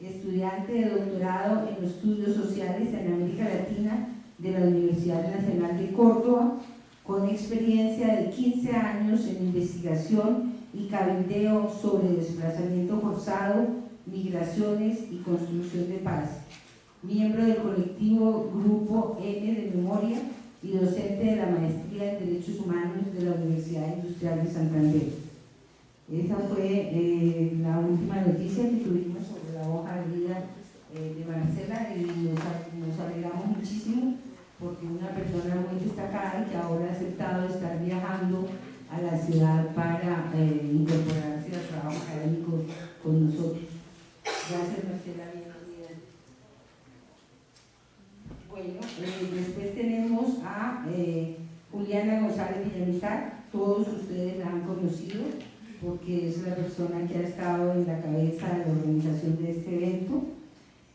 estudiante de doctorado en estudios sociales en América Latina de la Universidad Nacional de Córdoba, con experiencia de 15 años en investigación y cabildeo sobre desplazamiento forzado, migraciones y construcción de paz. Miembro del colectivo Grupo N de Memoria y docente de la Maestría en Derechos Humanos de la Universidad Industrial de Santander. Esa fue la última noticia que tuvimos sobre la hoja de vida de Marcela, y nos alegramos muchísimo porque una persona muy destacada y que ahora ha aceptado estar viajando a la ciudad para incorporarse al trabajo académico con nosotros. Gracias, Marcela, bienvenida. Bueno, después tenemos a Juliana González Villamizar. Todos ustedes la han conocido porque es la persona que ha estado en la cabeza de la organización de este evento.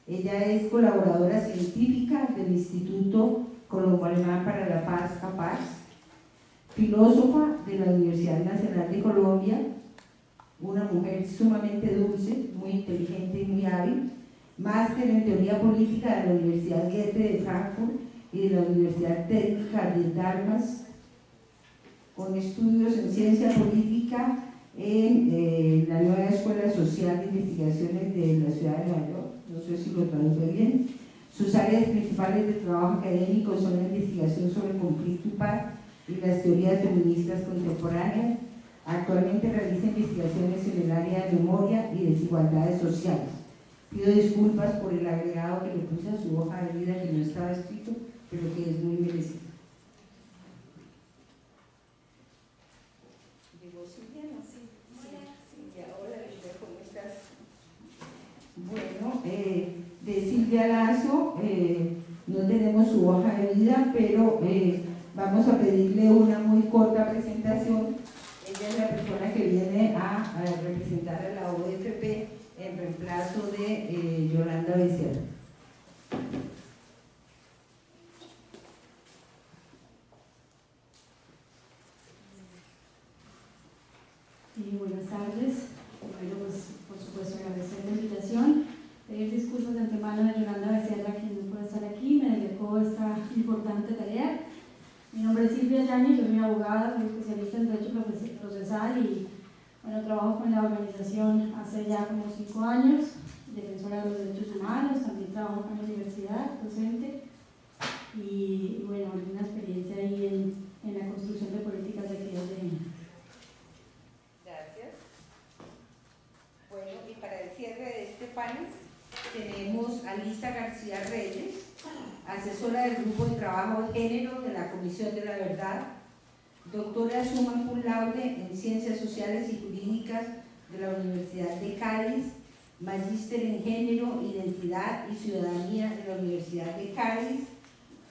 Ella es colaboradora científica del Instituto Colombo-Alemán para la Paz, CAPAX, filósofa de la Universidad Nacional de Colombia, una mujer sumamente dulce, muy inteligente y muy hábil, máster en Teoría Política de la Universidad Goethe de Frankfurt y de la Universidad Técnica de Darmstadt, con estudios en Ciencia Política en la nueva Escuela Social de Investigaciones de la Ciudad de Nueva York, no sé si lo traduje bien. Sus áreas principales de trabajo académico son la investigación sobre el conflicto y paz y las teorías feministas contemporáneas. Actualmente realiza investigaciones en el área de memoria y desigualdades sociales. Pido disculpas por el agregado que le puse a su hoja de vida, que no estaba escrito, pero que es muy merecido. ¿Llegó Silvia? No, sí. Silvia, hola, ¿cómo estás? Bueno, de Silvia Lazo no tenemos su hoja de vida, pero vamos a pedirle una muy corta presentación. Ella es la persona que viene a representar a la OFP en reemplazo de Yolanda Becerra. Buenas tardes. Bueno, pues por supuesto agradecer la invitación, pedir disculpas de antemano a Yolanda Becerra, quien no puede estar aquí, me delegó esta importante tarea. Mi nombre es Silvia Yáñez, yo soy abogada, soy especialista en Derecho Procesal y bueno, trabajo con la organización hace ya como 5 años, defensora de los derechos humanos, también trabajo con la universidad, docente y bueno, alguna experiencia ahí en la construcción de políticas de equidad de género. Gracias. Bueno, y para el cierre de este panel tenemos a Lisa García Reyes, asesora del Grupo de Trabajo de Género de la Comisión de la Verdad, doctora summa cum laude en Ciencias Sociales y Jurídicas de la Universidad de Cádiz, magíster en Género, Identidad y Ciudadanía de la Universidad de Cádiz,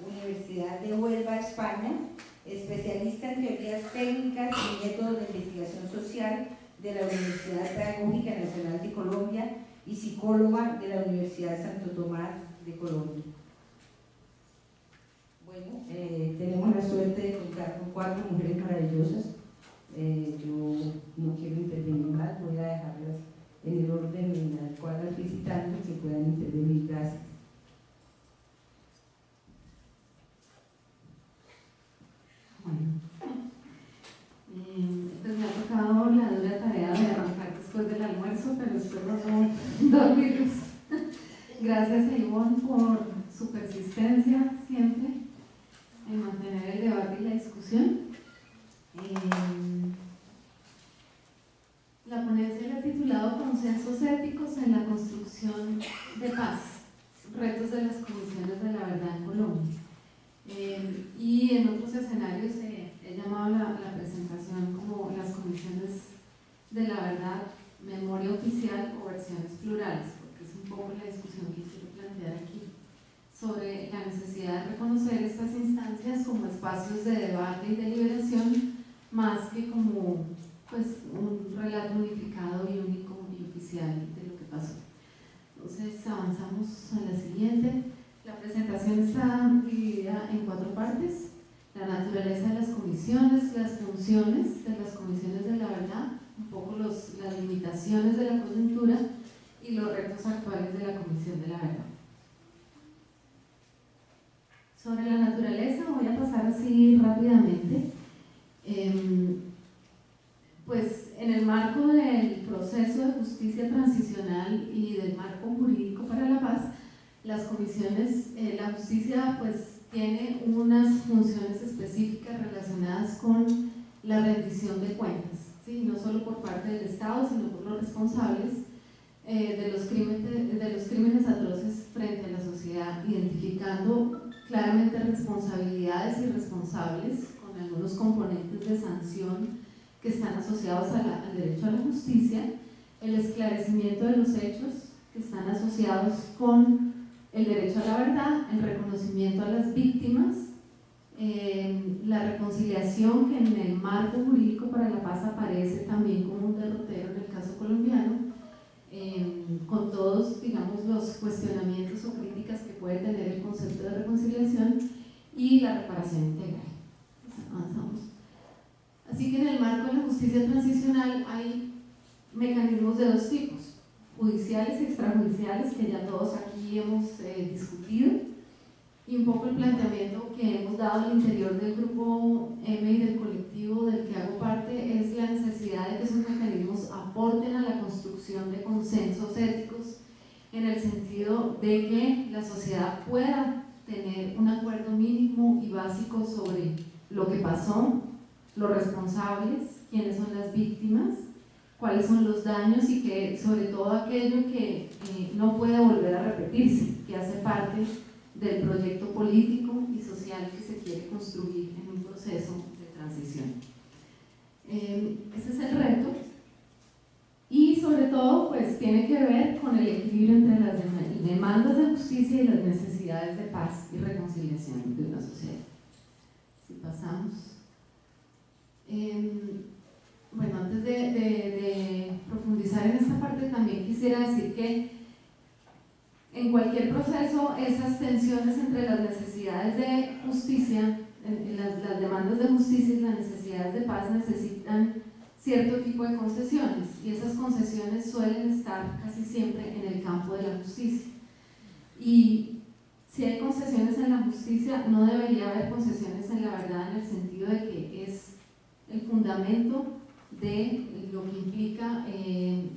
Universidad de Huelva, España, especialista en teorías técnicas y métodos de investigación social de la Universidad Pedagógica Nacional de Colombia y psicóloga de la Universidad Santo Tomás de Colombia. Bueno, tenemos la suerte de contar con 4 mujeres maravillosas. Yo no quiero intervenir más, voy a dejarlas en el orden en el cual las visitantes que puedan intervenir. Gracias. Bueno, pues me ha tocado la dura tarea de arrancar después del almuerzo, pero espero no dormirlos. Gracias a Ivonne por su persistencia siempre en mantener el debate y la discusión. La ponencia la he titulado Consensos éticos en la construcción de paz, retos de las comisiones de la verdad en Colombia. Y en otros escenarios he llamado la presentación como las comisiones de la verdad, memoria oficial o versiones plurales, porque es un poco la discusión que quiero plantear aquí sobre la necesidad de reconocer estas instancias como espacios de debate y deliberación más que como pues, un relato unificado y único y oficial de lo que pasó. Entonces avanzamos a la siguiente. La presentación está dividida en 4 partes: la naturaleza de las comisiones, las funciones de las comisiones de la verdad, un poco las limitaciones de la coyuntura y los retos actuales de la Comisión de la Verdad. Sobre la naturaleza voy a pasar así rápidamente. Pues en el marco del proceso de justicia transicional y del marco jurídico para la paz, las comisiones, la justicia pues tiene unas funciones específicas relacionadas con la rendición de cuentas, ¿sí? No solo por parte del Estado, sino por los responsables de los crímenes atroces frente a la sociedad, identificando claramente responsabilidades y responsables con algunos componentes de sanción que están asociados al derecho a la justicia, el esclarecimiento de los hechos que están asociados con el derecho a la verdad, el reconocimiento a las víctimas, la reconciliación, que en el marco jurídico para la paz aparece también como un derrotero en el caso colombiano, con todos, digamos, los cuestionamientos o críticas que puede tener el concepto de reconciliación, y la reparación integral. Avanzamos. Así que en el marco de la justicia transicional hay mecanismos de dos tipos: judiciales y extrajudiciales, que ya todos aquí hemos discutido, y un poco el planteamiento que hemos dado al interior del grupo M y del colectivo del que hago parte es la necesidad de que esos mecanismos aporten a la construcción de consensos éticos, en el sentido de que la sociedad pueda tener un acuerdo mínimo y básico sobre lo que pasó, los responsables, quiénes son las víctimas, cuáles son los daños, y que sobre todo aquello que no puede volver a repetirse, que hace parte del proyecto político y social que se quiere construir en un proceso de transición. Ese es el reto, y sobre todo pues tiene que ver con el equilibrio entre las demandas de justicia y las necesidades de paz y reconciliación de una sociedad. Si pasamos. Bueno, antes de profundizar en esta parte, también quisiera decir que en cualquier proceso esas tensiones entre las necesidades de justicia, las demandas de justicia y las necesidades de paz necesitan cierto tipo de concesiones, y esas concesiones suelen estar casi siempre en el campo de la justicia. Y si hay concesiones en la justicia, no debería haber concesiones en la verdad, en el sentido de que es el fundamento de lo que implica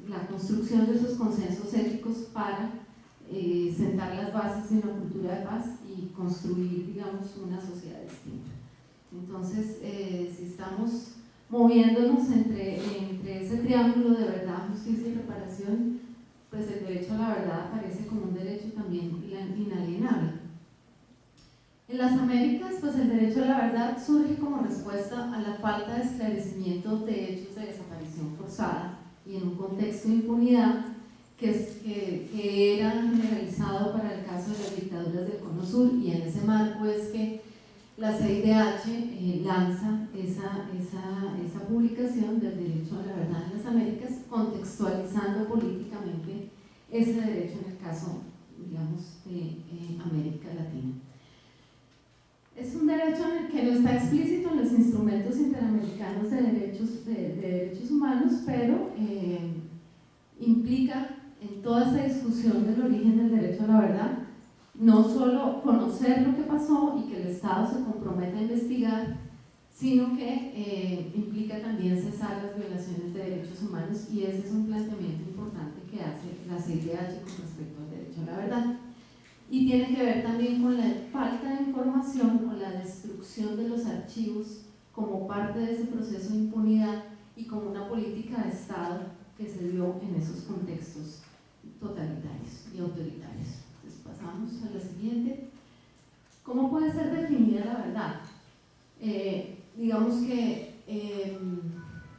la construcción de esos consensos éticos para sentar las bases de una cultura de paz y construir, digamos, una sociedad distinta. Entonces, si estamos moviéndonos entre ese triángulo de verdad, justicia y reparación, pues el derecho a la verdad aparece como un derecho también inalienable. En las Américas, pues el derecho a la verdad surge como respuesta a la falta de esclarecimiento de hechos de desaparición forzada, y en un contexto de impunidad que era generalizado para el caso de las dictaduras del Cono Sur, y en ese marco es que la CIDH lanza esa publicación del derecho a la verdad en las Américas, contextualizando políticamente ese derecho en el caso, digamos, de América Latina. Es un derecho en el que no está explícito en los instrumentos interamericanos de derechos humanos, pero implica en toda esa discusión del origen del derecho a la verdad no solo conocer lo que pasó y que el Estado se comprometa a investigar, sino que implica también cesar las violaciones de derechos humanos, y ese es un planteamiento importante que hace la CIDH con respecto al derecho a la verdad. Y tiene que ver también con la falta de información o la destrucción de los archivos como parte de ese proceso de impunidad y como una política de Estado que se dio en esos contextos totalitarios y autoritarios. Entonces pasamos a la siguiente. ¿Cómo puede ser definida la verdad? Digamos que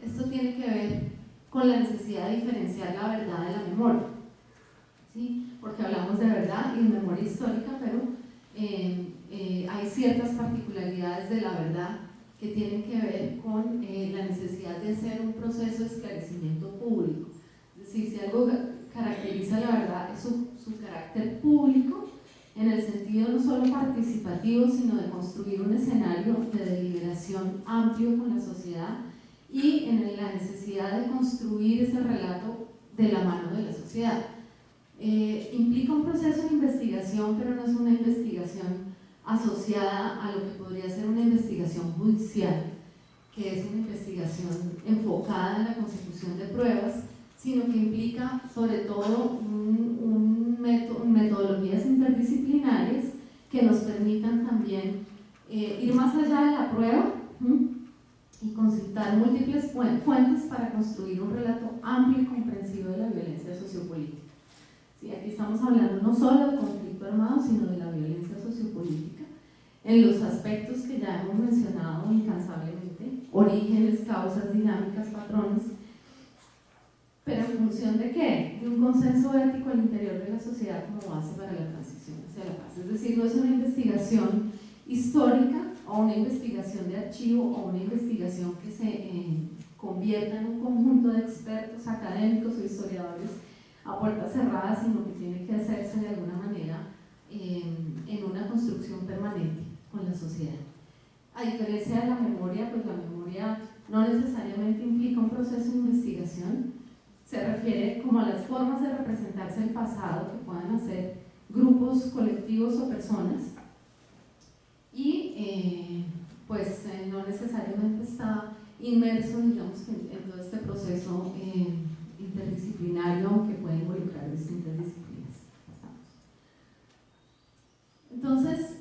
esto tiene que ver con la necesidad de diferenciar la verdad de la memoria, ¿sí? Porque hablamos de verdad y de memoria histórica, pero hay ciertas particularidades de la verdad que tienen que ver con la necesidad de hacer un proceso de esclarecimiento público. Es decir, si algo caracteriza la verdad es su carácter público, en el sentido no solo participativo, sino de construir un escenario de deliberación amplio con la sociedad, y en la necesidad de construir ese relato de la mano de la sociedad. implica un proceso de investigación, pero no es una investigación asociada a lo que podría ser una investigación judicial, que es una investigación enfocada en la consecución de pruebas, sino que implica sobre todo metodologías interdisciplinarias que nos permitan también ir más allá de la prueba y consultar múltiples fuentes para construir un relato amplio y comprensivo de la violencia sociopolítica. Sí, aquí estamos hablando no solo de conflicto armado, sino de la violencia sociopolítica en los aspectos que ya hemos mencionado incansablemente: orígenes, causas, dinámicas, patrones. ¿Pero en función de qué? De un consenso ético al interior de la sociedad como base para la transición hacia la paz. Es decir, no es una investigación histórica o una investigación de archivo o una investigación que se convierta en un conjunto de expertos académicos o historiadores a puertas cerradas, sino que tiene que hacerse de alguna manera en una construcción permanente con la sociedad. A diferencia de la memoria, pues la memoria no necesariamente implica un proceso de investigación. Se refiere como a las formas de representarse el pasado que puedan hacer grupos, colectivos o personas, y no necesariamente está inmerso, digamos, en todo este proceso interdisciplinario que puede involucrar distintas disciplinas. Entonces,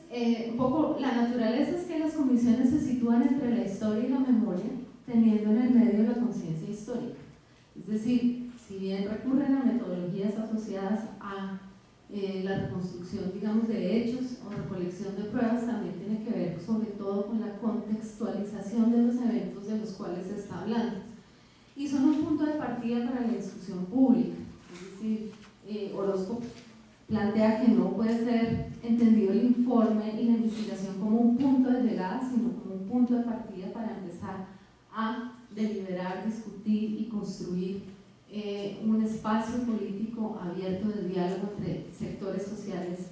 un poco la naturaleza es que las comisiones se sitúan entre la historia y la memoria, teniendo en el medio la conciencia histórica. Es decir, si bien recurren a metodologías asociadas a la reconstrucción, digamos, de hechos o recolección de pruebas, también tiene que ver sobre todo con la contextualización de los eventos de los cuales se está hablando. Y son un punto de partida para la discusión pública. Es decir, Orozco plantea que no puede ser entendido el informe y la investigación como un punto de llegada, sino como un punto de partida para empezar a deliberar, discutir y construir un espacio político abierto de diálogo entre sectores sociales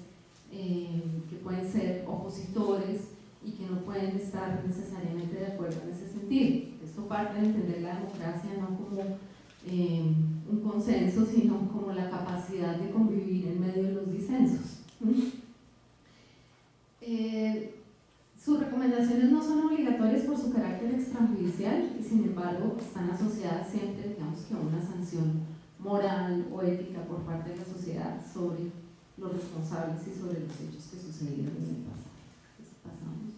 que pueden ser opositores y que no pueden estar necesariamente de acuerdo en ese sentido. Esto parte de entender la democracia no como un consenso, sino como la capacidad de convivir en medio de los disensos. Sus recomendaciones no son obligatorias por su carácter extrajudicial y sin embargo están asociadas siempre, digamos, que a una sanción moral o ética por parte de la sociedad sobre los responsables y sobre los hechos que sucedieron en el pasado. Pasamos.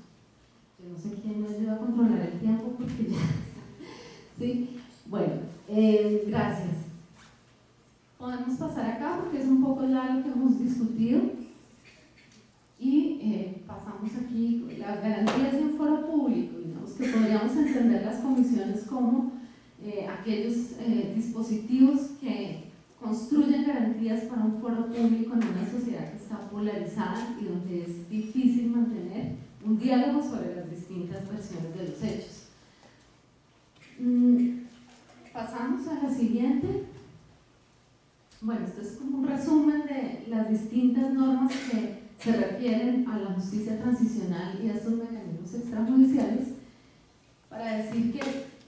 Yo no sé quién me ayuda a controlar el tiempo porque ya está. ¿Sí? Bueno, gracias. Podemos pasar acá porque es un poco ya lo que hemos discutido. Y pasamos aquí las garantías de un foro público, digamos que podríamos entender las comisiones como aquellos dispositivos que construyen garantías para un foro público en una sociedad que está polarizada y donde es difícil mantener un diálogo sobre las distintas versiones de los hechos. Pasamos a la siguiente. Bueno, esto es como un resumen de las distintas normas que se refieren a la justicia transicional y a estos mecanismos extrajudiciales, para decir que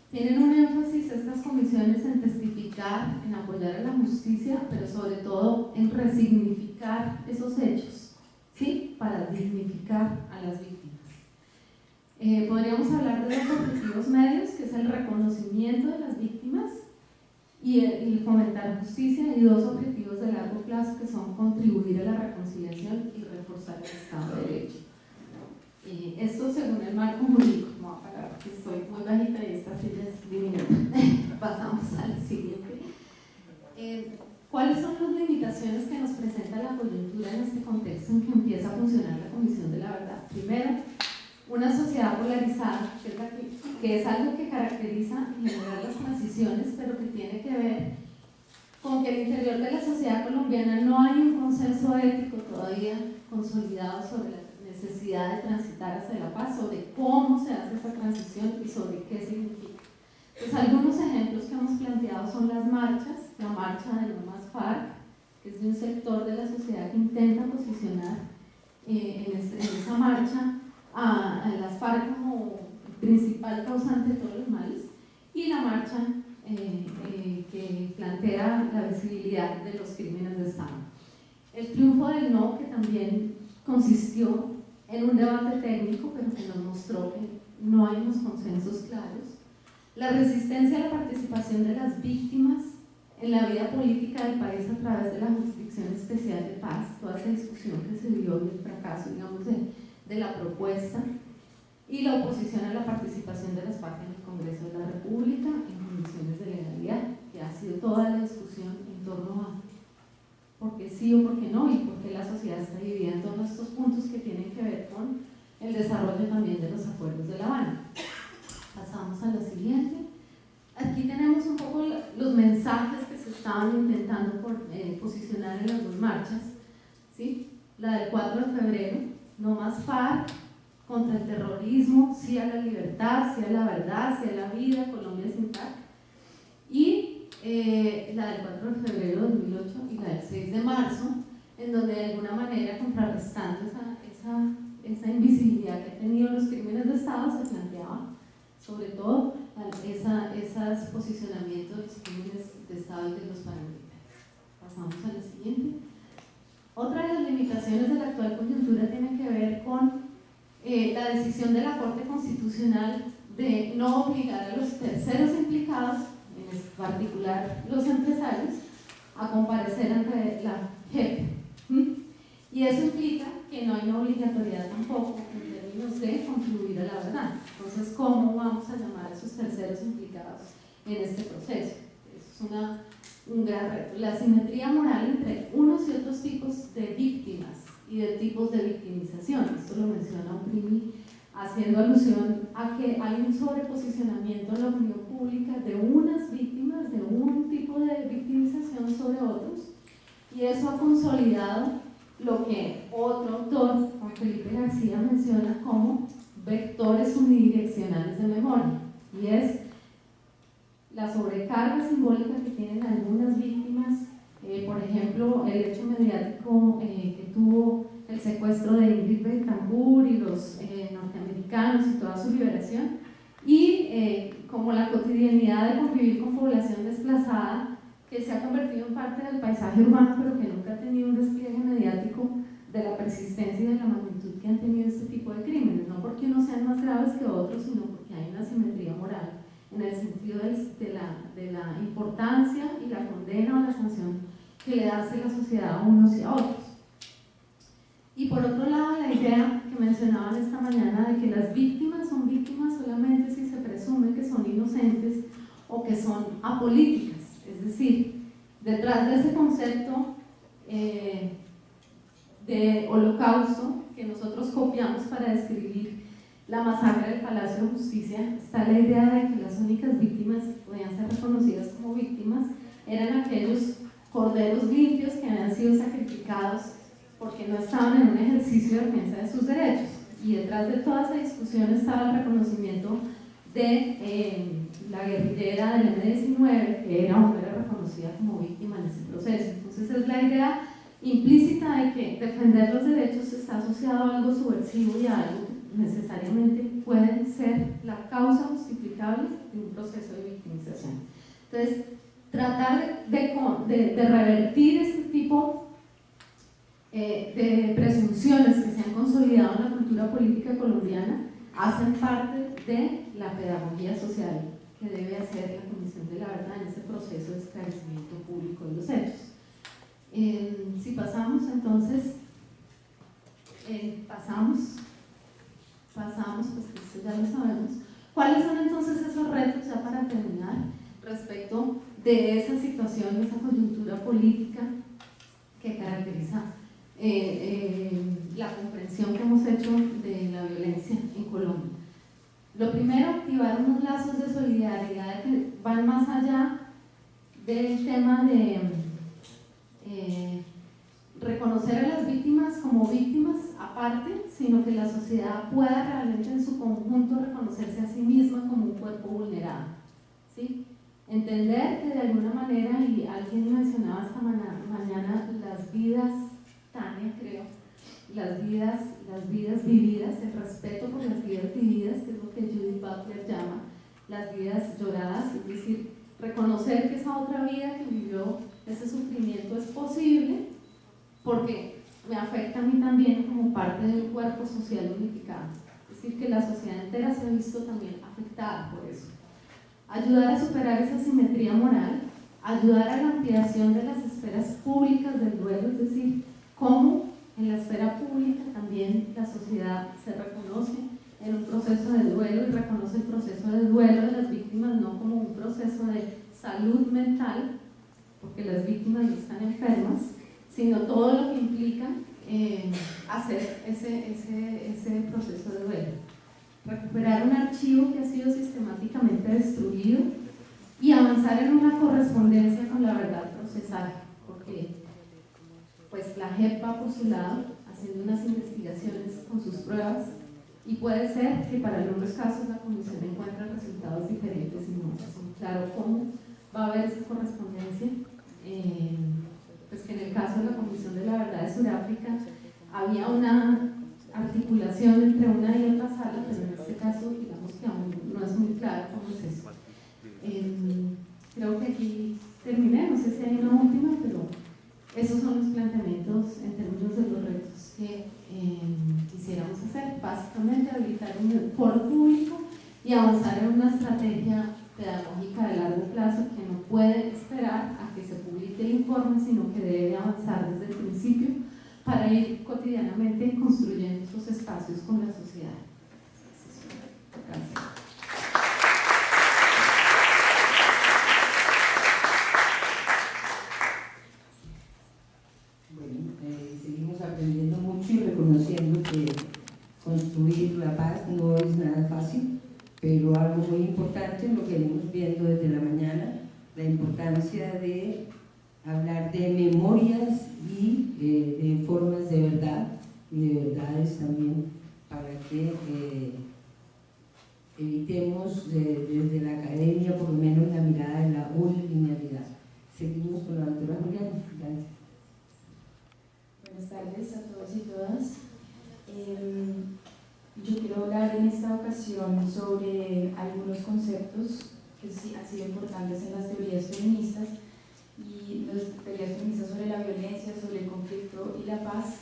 tienen un énfasis estas comisiones en testificar, en apoyar a la justicia, pero sobre todo en resignificar esos hechos, ¿sí? Para dignificar a las víctimas. Podríamos hablar de dos objetivos medios, que es el reconocimiento de las víctimas y el fomentar justicia, y dos objetivos de largo plazo, que son contribuir a la reconciliación y reforzar el Estado de Derecho. Esto según el marco jurídico. Me voy a parar porque estoy muy bajita y esta silla es diminuta. Pasamos al siguiente. ¿Cuáles son las limitaciones que nos presenta la coyuntura en este contexto en que empieza a funcionar la Comisión de la Verdad? Primero, una sociedad polarizada, que es algo que caracteriza en general las transiciones, pero que tiene que ver con que al interior de la sociedad colombiana no hay un consenso ético todavía consolidado sobre la necesidad de transitar hacia la paz, sobre cómo se hace esa transición y sobre qué significa. Pues algunos ejemplos que hemos planteado son las marchas, la marcha de No Más FARC, que es de un sector de la sociedad que intenta posicionar en esa marcha a las FARC como principal causante de todos los males, y la marcha que plantea la visibilidad de los crímenes de Estado. triunfo del no, que también consistió en un debate técnico, pero que nos mostró que no hay unos consensos claros. La resistencia a la participación de las víctimas en la vida política del país a través de la Jurisdicción Especial de Paz, toda esa discusión que se dio y el fracaso, digamos, de la propuesta, y la oposición a la participación de las partes en el Congreso de la República en condiciones de legalidad, que ha sido toda la discusión en torno a por qué sí o por qué no, y por qué la sociedad está dividida en todos estos puntos que tienen que ver con el desarrollo también de los acuerdos de La Habana. Pasamos a lo siguiente. Aquí tenemos un poco los mensajes que se estaban intentando posicionar en las dos marchas, ¿sí? La del 4 de febrero, no más FARC, contra el terrorismo, sí a la libertad, sí a la verdad, sí a la vida, Colombia sin FARC, y la del 4 de febrero de 2008 y la del 6 de marzo, en donde de alguna manera, contrarrestando esa invisibilidad que han tenido los crímenes de Estado, se planteaba sobre todo esos posicionamientos de los crímenes de Estado y de los paramilitares. Pasamos a la siguiente. Otra de las limitaciones de la actual coyuntura tiene que ver con la decisión de la Corte Constitucional de no obligar a los terceros implicados, en particular los empresarios, a comparecer ante la JEP. Y eso implica que no hay una obligatoriedad tampoco en términos de contribuir a la verdad. Entonces, ¿cómo vamos a llamar a esos terceros implicados en este proceso? Eso es un gran reto. La asimetría moral entre unos y otros tipos de víctimas y de tipos de victimización. Esto lo menciona Primi, haciendo alusión a que hay un sobreposicionamiento en la opinión pública de unas víctimas, de un tipo de victimización sobre otros, y eso ha consolidado lo que otro autor, Juan Felipe García, menciona como vectores unidireccionales de memoria, y es la sobrecarga simbólica que tienen algunas víctimas, por ejemplo, el hecho mediático que tuvo el secuestro de Ingrid Betancourt y los norteamericanos y toda su liberación, y como la cotidianidad de convivir con población desplazada que se ha convertido en parte del paisaje urbano, pero que nunca ha tenido un despliegue mediático de la persistencia y de la magnitud que han tenido este tipo de crímenes, no porque unos sean más graves que otros, sino porque hay una simetría moral en el sentido de la importancia y la condena o la sanción que le hace la sociedad a unos y a otros. Y por otro lado, la idea que mencionaban esta mañana de que las víctimas son víctimas solamente si se presume que son inocentes o que son apolíticas. Es decir, detrás de ese concepto de holocausto que nosotros copiamos para describir la masacre del Palacio de Justicia, está la idea de que las únicas víctimas que podían ser reconocidas como víctimas eran aquellos corderos limpios que habían sido sacrificados porque no estaban en un ejercicio de defensa de sus derechos. Y detrás de toda esa discusión estaba el reconocimiento de la guerrillera del M-19, que era reconocida como víctima en ese proceso. Entonces es la idea implícita de que defender los derechos está asociado a algo subversivo y a algo que necesariamente puede ser la causa justificable de un proceso de victimización. Entonces, tratar de revertir este tipo de presunciones que se han consolidado en la cultura política colombiana hacen parte de la pedagogía social que debe hacer la Comisión de la Verdad en este proceso de esclarecimiento público de los hechos. Si pasamos entonces, pues esto ya lo sabemos. ¿Cuáles son entonces esos retos, ya para terminar, respecto de esa situación, esa coyuntura política que caracteriza la comprensión que hemos hecho de la violencia en Colombia? Lo primero, activar unos lazos de solidaridad que van más allá del tema de reconocer a las víctimas como víctimas aparte, sino que la sociedad pueda realmente en su conjunto reconocerse a sí misma como un cuerpo vulnerado, ¿sí? Entender que de alguna manera, y alguien mencionaba esta mañana las vidas, Tania creo, las vidas vividas, el respeto por las vidas vividas, que es lo que Judith Butler llama las vidas lloradas, es decir, reconocer que esa otra vida que vivió ese sufrimiento es posible porque me afecta a mí también como parte de un cuerpo social unificado. Es decir, que la sociedad entera se ha visto también afectada por eso. Ayudar a superar esa asimetría moral, ayudar a la ampliación de las esferas públicas del duelo, es decir, cómo en la esfera pública también la sociedad se reconoce en un proceso de duelo y reconoce el proceso de duelo de las víctimas no como un proceso de salud mental, porque las víctimas no están enfermas, sino todo lo que implica hacer ese proceso de duelo. Recuperar un archivo que ha sido sistemáticamente destruido y avanzar en una correspondencia con la verdad procesal, porque pues la JEP ha postulado haciendo unas investigaciones con sus pruebas y puede ser que para algunos casos la comisión encuentre resultados diferentes y no es muy claro cómo va a haber esa correspondencia. Pues que en el caso de la Comisión de la Verdad de Sudáfrica había una articulación entre una y otra sala, pero en este caso digamos que aún no es muy claro cómo es eso. Creo que aquí terminé, no sé si hay una última, pero esos son los planteamientos en términos de los retos que quisiéramos hacer. Básicamente habilitar un foro público y avanzar en una estrategia pedagógica de largo plazo que no puede esperar a que se publique el informe, sino que debe avanzar desde el principio para ir cotidianamente construyendo esos espacios con la sociedad. Gracias. Seguimos aprendiendo mucho y reconociendo que construir la paz no es nada fácil, pero algo muy importante, lo que venimos viendo desde la mañana, la importancia de hablar de memorias y de formas de verdad y de verdades también, para que evitemos desde la academia por lo menos la mirada de la unilinealidad. Seguimos con la doctora Juliana. Gracias. Buenas tardes a todos y todas. Yo quiero hablar en esta ocasión sobre algunos conceptos que sí han sido importantes en las teorías feministas y las teorías feministas sobre la violencia, sobre el conflicto y la paz,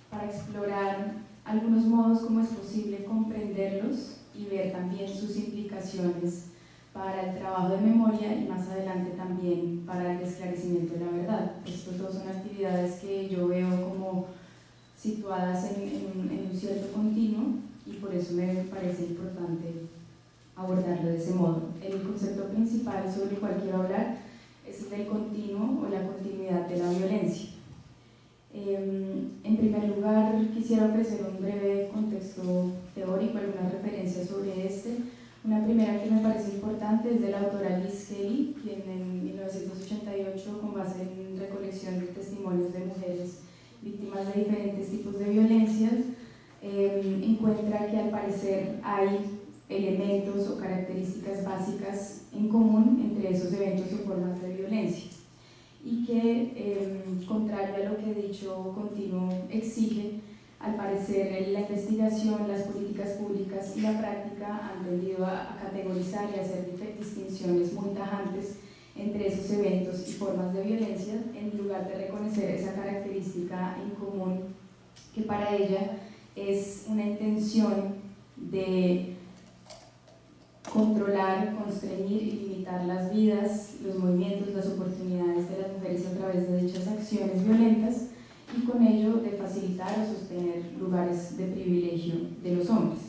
para explorar algunos modos como es posible comprenderlos y ver también sus implicaciones para el trabajo de memoria y más adelante también para el esclarecimiento de la verdad. Estos dos son actividades que yo veo como situadas en un cierto continuo y por eso me parece importante abordarlo de ese modo. El concepto principal sobre el cual quiero hablar es el del continuo o la continuidad de la violencia. En primer lugar, quisiera ofrecer un breve contexto teórico, algunas referencias sobre este. Una primera que me parece importante es de la autora Liz Kelly, quien en 1988, con base en recolección de testimonios de mujeres víctimas de diferentes tipos de violencias, encuentra que al parecer hay elementos o características básicas en común entre esos eventos o formas de violencia y que, contrario a lo que dicho continuo exige, al parecer la investigación, las políticas públicas y la práctica han tendido a categorizar y a hacer distinciones muy tajantes entre esos eventos y formas de violencia, en lugar de reconocer esa característica en común que para ella es una intención de controlar, constreñir y limitar las vidas, los movimientos, las oportunidades de las mujeres a través de dichas acciones violentas y con ello de facilitar o sostener lugares de privilegio de los hombres.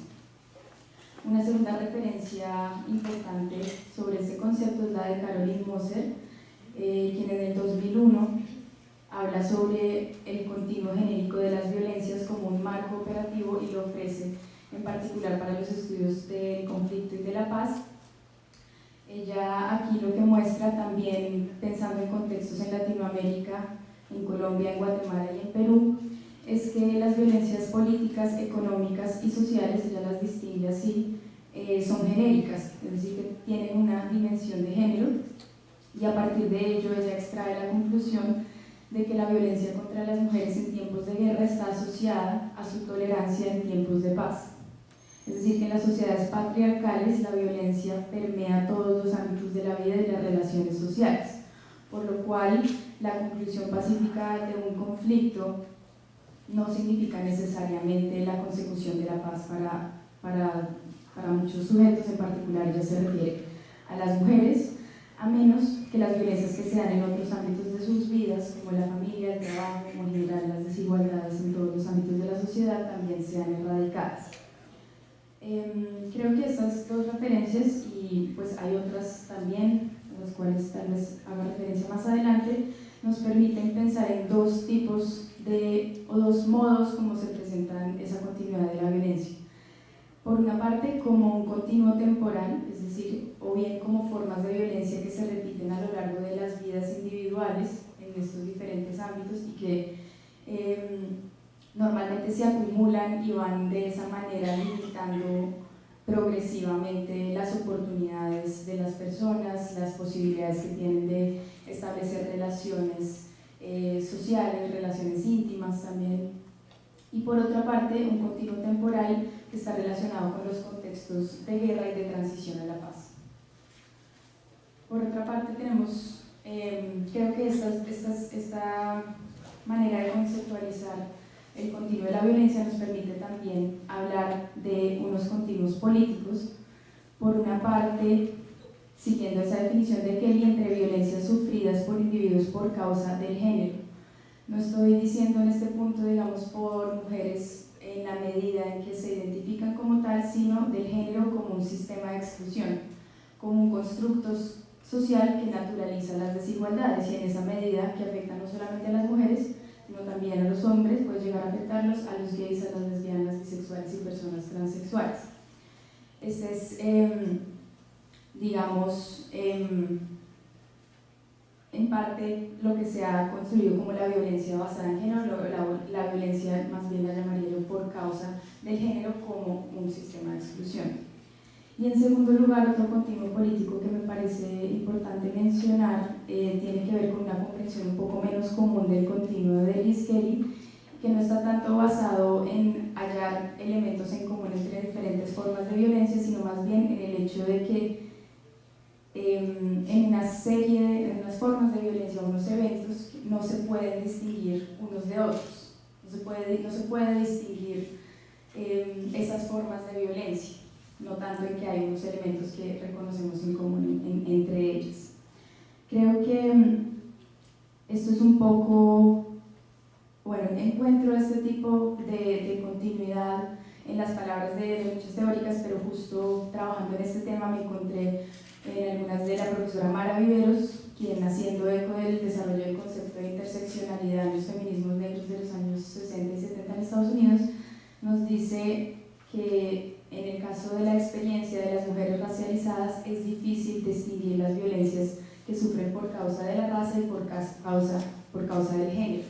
Una segunda referencia importante sobre este concepto es la de Caroline Moser, quien en el 2001 habla sobre el continuo genérico de las violencias como un marco operativo y lo ofrece en particular para los estudios del conflicto y de la paz. Ella aquí lo que muestra también, pensando en contextos en Latinoamérica, en Colombia, en Guatemala y en Perú, es que las violencias políticas, económicas y sociales, ella las distingue así, son genéricas, es decir, que tienen una dimensión de género, y a partir de ello ella extrae la conclusión de que la violencia contra las mujeres en tiempos de guerra está asociada a su tolerancia en tiempos de paz. Es decir, que en las sociedades patriarcales la violencia permea todos los ámbitos de la vida y las relaciones sociales. por lo cual la conclusión pacífica de un conflicto no significa necesariamente la consecución de la paz para muchos sujetos, en particular ya se refiere a las mujeres, a menos que las violencias que se dan en otros ámbitos de sus vidas, como la familia, el trabajo, como en general las desigualdades en todos los ámbitos de la sociedad, también sean erradicadas. Creo que estas dos referencias, y pues hay otras también, a las cuales tal vez haga referencia más adelante, nos permiten pensar en dos tipos o dos modos como se presentan esa continuidad de la violencia. Por una parte, como un continuo temporal, es decir, o bien como formas de violencia que se repiten a lo largo de las vidas individuales en estos diferentes ámbitos y que normalmente se acumulan y van de esa manera limitando progresivamente las oportunidades de las personas, las posibilidades que tienen de establecer relaciones sociales, relaciones íntimas también. Y por otra parte, un continuo temporal que está relacionado con los contextos de guerra y de transición a la paz. Por otra parte, tenemos, creo que esta manera de conceptualizar el continuo de la violencia nos permite también hablar de unos continuos políticos. Por una parte, siguiendo esa definición de Kelly, entre violencias sufridas por individuos por causa del género. No estoy diciendo en este punto, digamos, por mujeres en la medida en que se identifican como tal, sino del género como un sistema de exclusión, como un constructo social que naturaliza las desigualdades y en esa medida que afecta no solamente a las mujeres, sino también a los hombres, puede llegar a afectarlos, a los gays, a las lesbianas, bisexuales y personas transexuales. Este es, digamos, en parte lo que se ha construido como la violencia basada en género, la violencia más bien la llamaría yo por causa del género como un sistema de exclusión. Y en segundo lugar, otro continuo político que me parece importante mencionar tiene que ver con una comprensión un poco menos común del continuo de Liz Kelly, que no está tanto basado en hallar elementos en común entre diferentes formas de violencia, sino más bien en el hecho de que en unas formas de violencia o unos eventos no se pueden distinguir unos de otros, no se puede distinguir esas formas de violencia, no tanto en que hay unos elementos que reconocemos en común entre ellas. Creo que esto es un poco, bueno, encuentro este tipo de continuidad en las palabras de muchas teóricas, pero justo trabajando en este tema me encontré en algunas de la profesora Mara Viveros, quien haciendo eco del desarrollo del concepto de interseccionalidad en los feminismos negros de los años 60 y 70 en Estados Unidos, nos dice que en el caso de la experiencia de las mujeres racializadas es difícil distinguir las violencias que sufren por causa de la raza y por causa del género.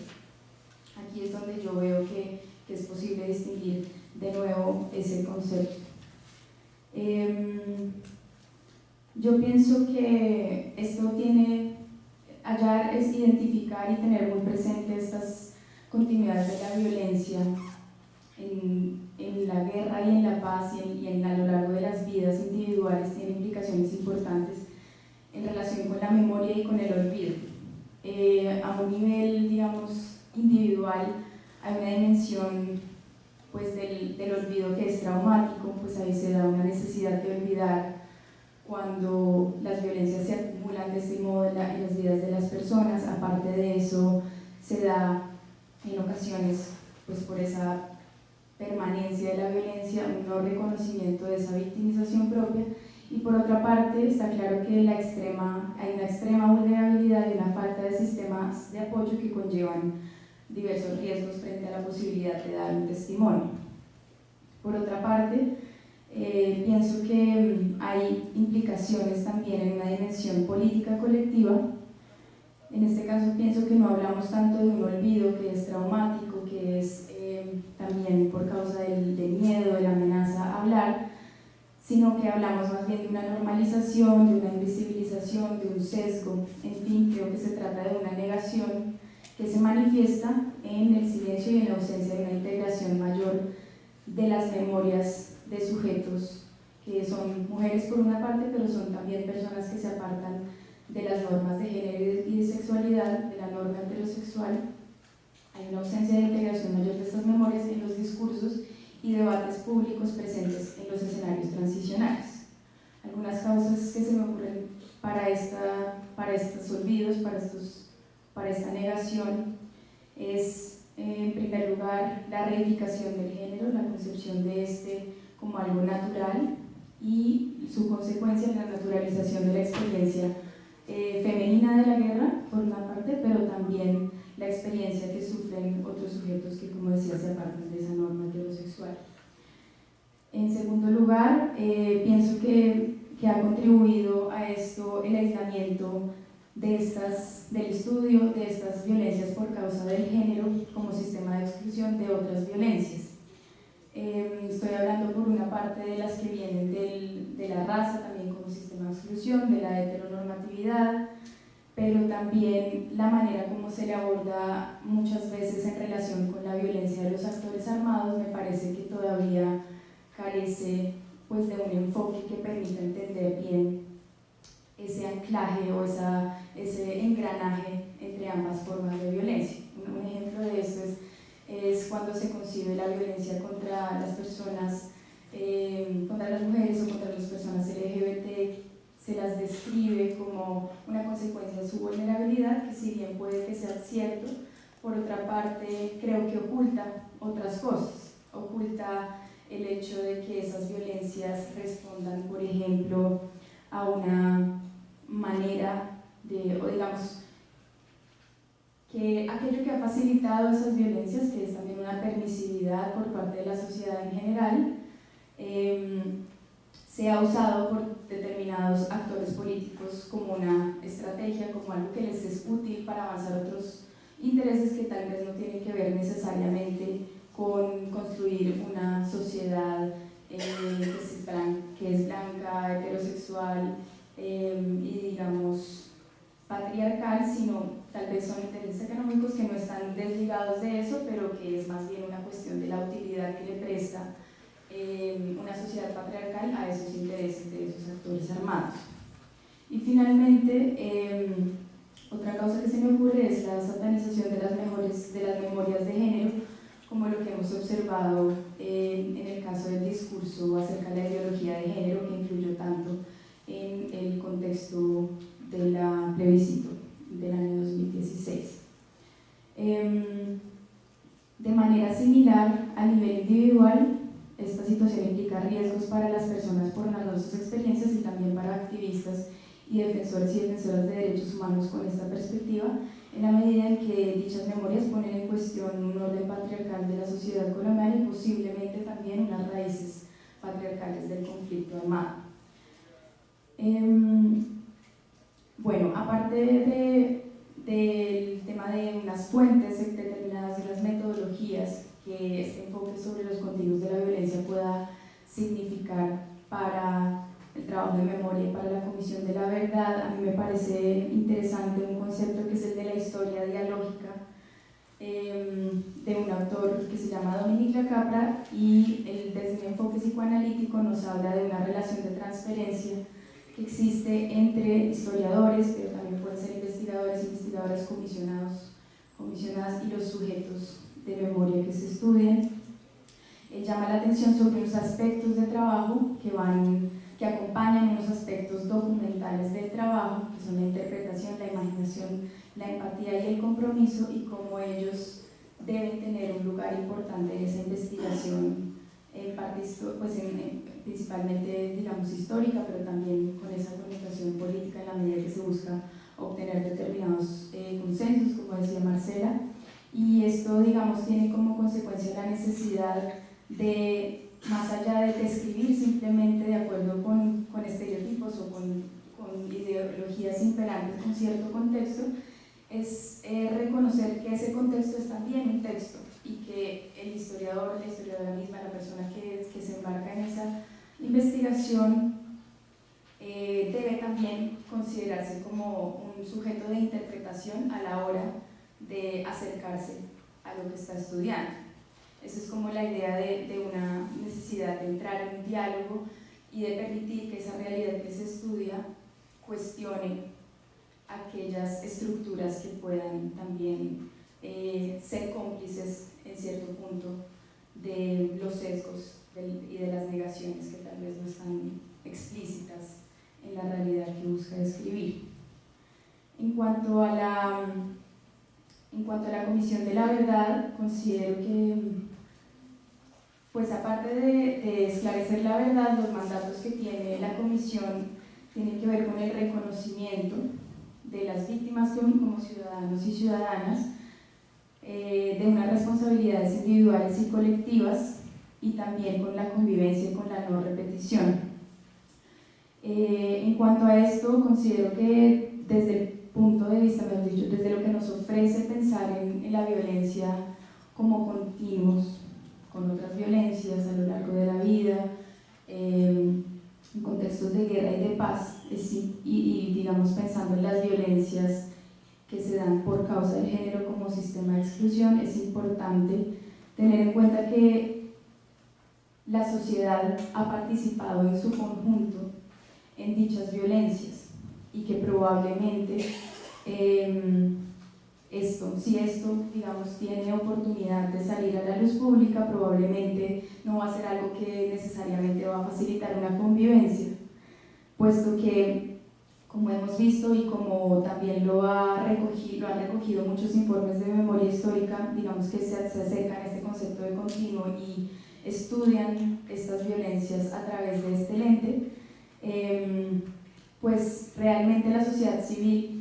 Aquí es donde yo veo que es posible distinguir de nuevo ese concepto. Yo pienso que esto hallar es identificar y tener muy presente estas continuidades de la violencia en la guerra y en la paz y a lo largo de las vidas individuales tiene implicaciones importantes en relación con la memoria y con el olvido. A un nivel, digamos, individual hay una dimensión pues, del olvido que es traumático, pues ahí se da una necesidad de olvidar cuando las violencias se acumulan de este modo en las vidas de las personas. Aparte de eso, se da en ocasiones, pues por esa permanencia de la violencia, un no reconocimiento de esa victimización propia, y por otra parte está claro que hay una extrema vulnerabilidad y una falta de sistemas de apoyo que conllevan diversos riesgos frente a la posibilidad de dar un testimonio. Por otra parte, pienso que hay implicaciones también en una dimensión política colectiva. En este caso pienso que no hablamos tanto de un olvido que es traumático, que es también por causa del miedo, de la amenaza a hablar, sino que hablamos más bien de una normalización, de una invisibilización, de un sesgo. En fin, creo que se trata de una negación que se manifiesta en el silencio y en la ausencia de una integración mayor de las memorias de sujetos que son mujeres por una parte, pero son también personas que se apartan de las normas de género y de sexualidad, de la norma heterosexual. Hay una ausencia de integración mayor de estas memorias en los discursos y debates públicos presentes en los escenarios transicionales. Algunas causas que se me ocurren para estos olvidos, para esta negación, es en primer lugar la reivindicación del género, la concepción de este como algo natural y su consecuencia en la naturalización de la experiencia femenina de la guerra, por una parte, pero también la experiencia que sufren otros sujetos que, como decía, se apartan de esa norma heterosexual. En segundo lugar, pienso que ha contribuido a esto el aislamiento del estudio de estas violencias por causa del género como sistema de exclusión de otras violencias. Estoy hablando por una parte de las que vienen de la raza también como sistema de exclusión, de la heteronormatividad, pero también la manera como se le aborda muchas veces en relación con la violencia de los actores armados me parece que todavía carece pues, de un enfoque que permita entender bien ese anclaje o ese engranaje entre ambas formas de violencia. Un ejemplo de esto es cuando se concibe la violencia contra las personas, contra las mujeres o contra las personas LGBT, se las describe como una consecuencia de su vulnerabilidad, que si bien puede que sea cierto, por otra parte creo que oculta otras cosas, oculta el hecho de que esas violencias respondan, por ejemplo, a una manera o digamos, que aquello que ha facilitado esas violencias, que es también una permisividad por parte de la sociedad en general, se ha usado por determinados actores políticos como una estrategia, como algo que les es útil para avanzar otros intereses que tal vez no tienen que ver necesariamente con construir una sociedad que es blanca, heterosexual y digamos patriarcal, sino tal vez son intereses económicos que no están desligados de eso, pero que es más bien una cuestión de la utilidad que le presta una sociedad patriarcal a esos intereses de esos actores armados. Y finalmente, otra causa que se me ocurre es la satanización de las memorias de género, como lo que hemos observado en el caso del discurso acerca de la ideología de género que influyó tanto en el contexto del plebiscito del año 2016. De manera similar, a nivel individual, esta situación implica riesgos para las personas por narrar sus experiencias y también para activistas y defensores y defensoras de derechos humanos con esta perspectiva, en la medida en que dichas memorias ponen en cuestión un orden patriarcal de la sociedad colombiana y posiblemente también unas raíces patriarcales del conflicto armado. Bueno, aparte del tema de unas fuentes determinadas de las metodologías que este enfoque sobre los contenidos de la violencia pueda significar para el trabajo de memoria y para la Comisión de la Verdad, a mí me parece interesante un concepto que es el de la historia dialógica de un autor que se llama Dominique Lacapra, y desde un enfoque psicoanalítico nos habla de una relación de transferencia que existe entre historiadores, pero también pueden ser investigadores, investigadoras comisionadas y los sujetos de memoria que se estudian. Llama la atención sobre unos aspectos de trabajo que acompañan unos aspectos documentales del trabajo, que son la interpretación, la imaginación, la empatía y el compromiso, y cómo ellos deben tener un lugar importante en esa investigación, principalmente digamos histórica, pero también con esa connotación política en la medida que se busca obtener determinados consensos, como decía Marcela. Y esto, digamos, tiene como consecuencia la necesidad de, más allá de describir simplemente de acuerdo con estereotipos o con ideologías imperantes con cierto contexto, es reconocer que ese contexto es también un texto y que el historiador, la historiadora misma, la persona que se embarca en esa investigación debe también considerarse como un sujeto de interpretación a la hora de acercarse a lo que está estudiando. Esa es como la idea de una necesidad de entrar en un diálogo y de permitir que esa realidad que se estudia cuestione aquellas estructuras que puedan también ser cómplices en cierto punto de los sesgos y de las negaciones que tal vez no están explícitas en la realidad que busca describir. En cuanto a la Comisión de la Verdad, considero que, pues aparte de esclarecer la verdad, los mandatos que tiene la Comisión tienen que ver con el reconocimiento de las víctimas como ciudadanos y ciudadanas, de unas responsabilidades individuales y colectivas, y también con la convivencia y con la no repetición. En cuanto a esto, considero que desde el punto de vista, mejor dicho, desde lo que nos ofrece pensar en la violencia como continuos con otras violencias a lo largo de la vida, en contextos de guerra y de paz, y digamos pensando en las violencias que se dan por causa del género como sistema de exclusión, es importante tener en cuenta que la sociedad ha participado en su conjunto en dichas violencias y que probablemente si esto digamos tiene oportunidad de salir a la luz pública, probablemente no va a ser algo que necesariamente va a facilitar una convivencia, puesto que, como hemos visto y como también lo han recogido muchos informes de memoria histórica, digamos que se acercan a este concepto de continuo y estudian estas violencias a través de este lente, pues realmente la sociedad civil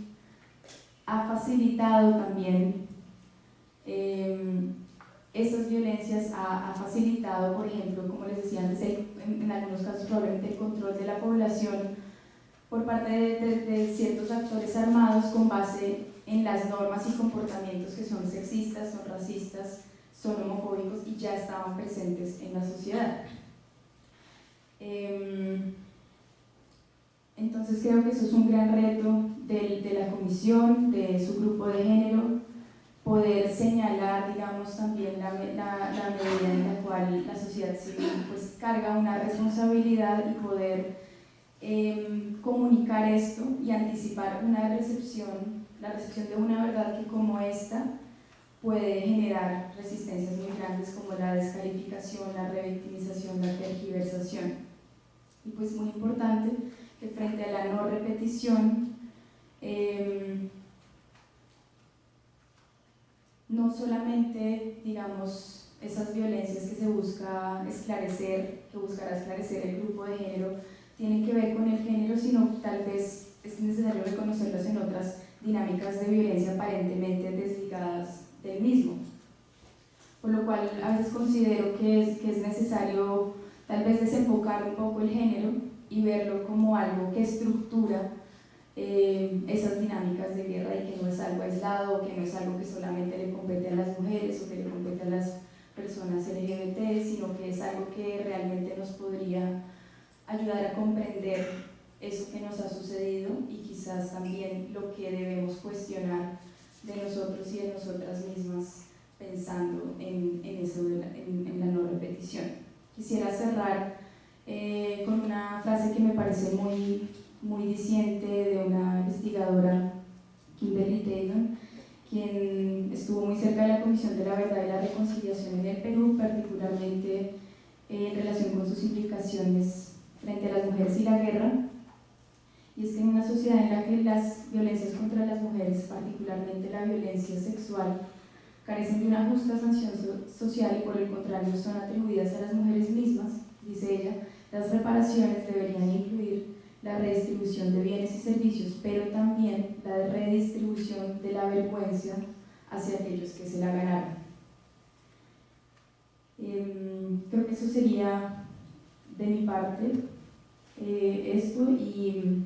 ha facilitado también estas violencias, ha facilitado, por ejemplo, como les decía antes, en algunos casos probablemente el control de la población por parte de ciertos actores armados con base en las normas y comportamientos que son sexistas, son racistas, son homofóbicos y ya estaban presentes en la sociedad. Entonces creo que eso es un gran reto de la comisión, de su grupo de género, poder señalar, digamos, también la medida en la cual la sociedad civil pues carga una responsabilidad y poder comunicar esto y anticipar la recepción de una verdad que como esta puede generar resistencias muy grandes como la descalificación, la revictimización, la tergiversación. Y pues muy importante que frente a la no repetición, no solamente, digamos, esas violencias que se busca esclarecer, que buscará esclarecer el grupo de género, tienen que ver con el género, sino tal vez es necesario reconocerlas en otras dinámicas de violencia aparentemente desligadas del mismo. Por lo cual a veces considero que es necesario tal vez desenfocar un poco el género y verlo como algo que estructura esas dinámicas de guerra y que no es algo aislado, que no es algo que solamente le compete a las mujeres o que le compete a las personas LGBT, sino que es algo que realmente nos podría ayudar a comprender eso que nos ha sucedido y quizás también lo que debemos cuestionar de nosotros y de nosotras mismas pensando en eso, en la no repetición. Quisiera cerrar con una frase que me parece muy diciente de una investigadora, Kimberly Taylor, quien estuvo muy cerca de la Comisión de la Verdad y la Reconciliación en el Perú, particularmente en relación con sus implicaciones frente a las mujeres y la guerra. Y es que en una sociedad en la que las violencias contra las mujeres, particularmente la violencia sexual, carecen de una justa sanción social y por el contrario son atribuidas a las mujeres mismas, dice ella, las reparaciones deberían incluir la redistribución de bienes y servicios, pero también la redistribución de la vergüenza hacia aquellos que se la ganaron. Creo que eso sería de mi parte esto y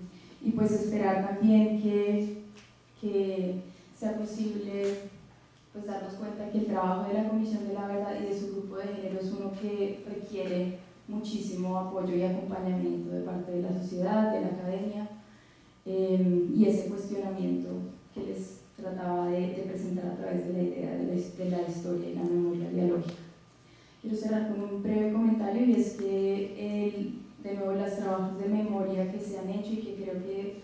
pues esperar también que sea posible pues darnos cuenta que el trabajo de la Comisión de la Verdad y de su grupo de género es uno que requiere muchísimo apoyo y acompañamiento de parte de la sociedad, de la academia, y ese cuestionamiento que les trataba de presentar a través de la idea de la historia y la memoria dialógica. Quiero cerrar con un breve comentario y es que de nuevo los trabajos de memoria que se han hecho y que creo que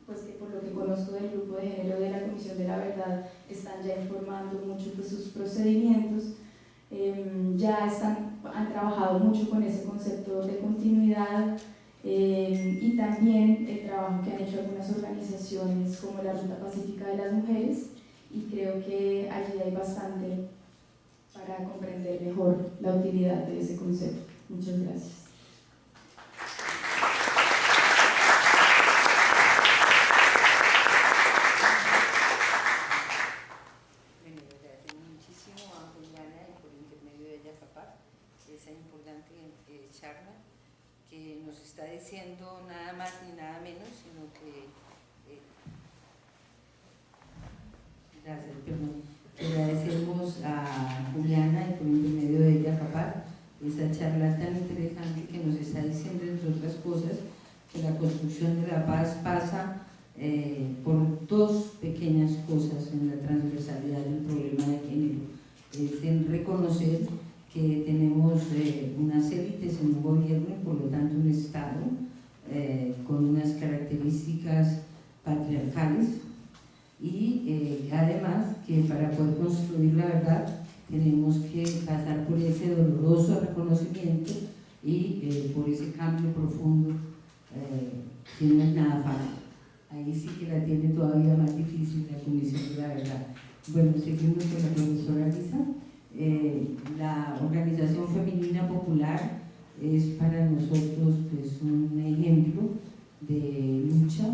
pues que por lo que conozco del grupo de género de la Comisión de la Verdad están ya informando mucho de sus procedimientos, ya han trabajado mucho con ese concepto de continuidad, y también el trabajo que han hecho algunas organizaciones como la Ruta Pacífica de las Mujeres, y creo que allí hay bastante para comprender mejor la utilidad de ese concepto. Muchas gracias. Bueno, le agradezco muchísimo a Juliana y por intermedio de ella, papá, esa importante charla que nos está diciendo nada más ni nada menos, sino que gracias, perdón. Agradecemos a Juliana y por intermedio de ella, papá, esa charla tan interesante que nos está diciendo, entre otras cosas, que la construcción de la paz pasa por dos pequeñas cosas en la transversalidad del problema de género. Es en reconocer que tenemos unas élites en un gobierno y por lo tanto un Estado con unas características patriarcales, y además que para poder construir la verdad tenemos que pasar por ese doloroso reconocimiento y por ese cambio profundo que no es nada fácil. Ahí sí que la tiene todavía más difícil la Comisión de la Verdad. Bueno, seguimos con la profesora Lisa. La Organización Femenina Popular es para nosotros pues, un ejemplo de lucha.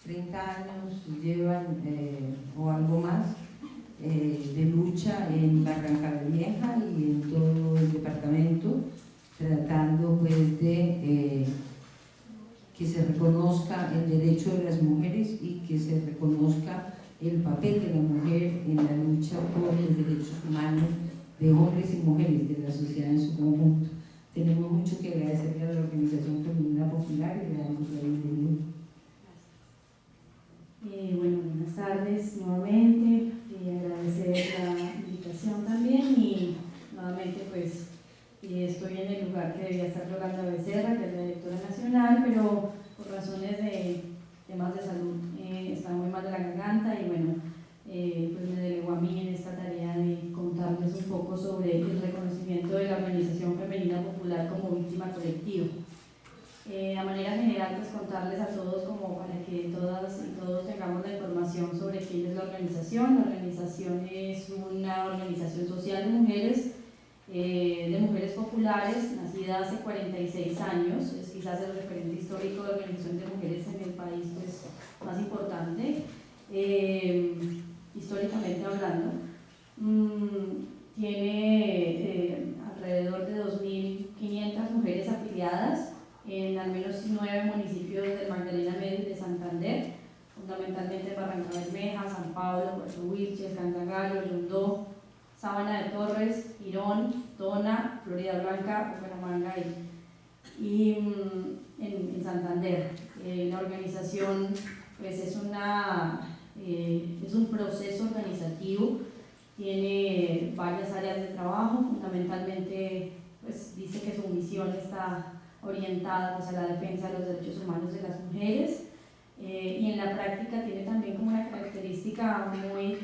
30 años llevan o algo más de lucha en Barrancabermeja y en todo el departamento, tratando pues de que se reconozca el derecho de las mujeres y que se reconozca el papel de la mujer en la lucha por los derechos humanos de hombres y mujeres de la sociedad en su conjunto. Tenemos mucho que agradecerle a la Organización Femenina Popular y le damos la bienvenida. Bueno, buenas tardes nuevamente, agradecer la invitación también y nuevamente pues estoy en el lugar que debía estar Yolanda Becerra, que es la directora nacional, pero por razones de temas de salud estaba muy mal de la garganta y bueno, pues me delegó a mí en esta tarea de contarles un poco sobre el reconocimiento de la Organización Femenina Popular como víctima colectiva. A manera general, pues contarles a todos como para que todas y todos tengamos la información sobre quién es la organización. La organización es una organización social de mujeres populares, nacida hace 46 años, es quizás el referente histórico de organización de mujeres en el país pues, más importante, históricamente hablando. Tiene alrededor de 2.500 mujeres afiliadas en al menos 9 municipios del Magdalena Medio y de Santander, fundamentalmente Barrancabermeja, San Pablo, Puerto Wilches, Cantagallo, Yondó, Sabana de Torres, Girón, Tona, Florida Blanca, Bucaramanga y en Santander. La organización pues, es un proceso organizativo, tiene varias áreas de trabajo, fundamentalmente pues, dice que su misión está orientada pues, a la defensa de los derechos humanos de las mujeres, y en la práctica tiene también como una característica muy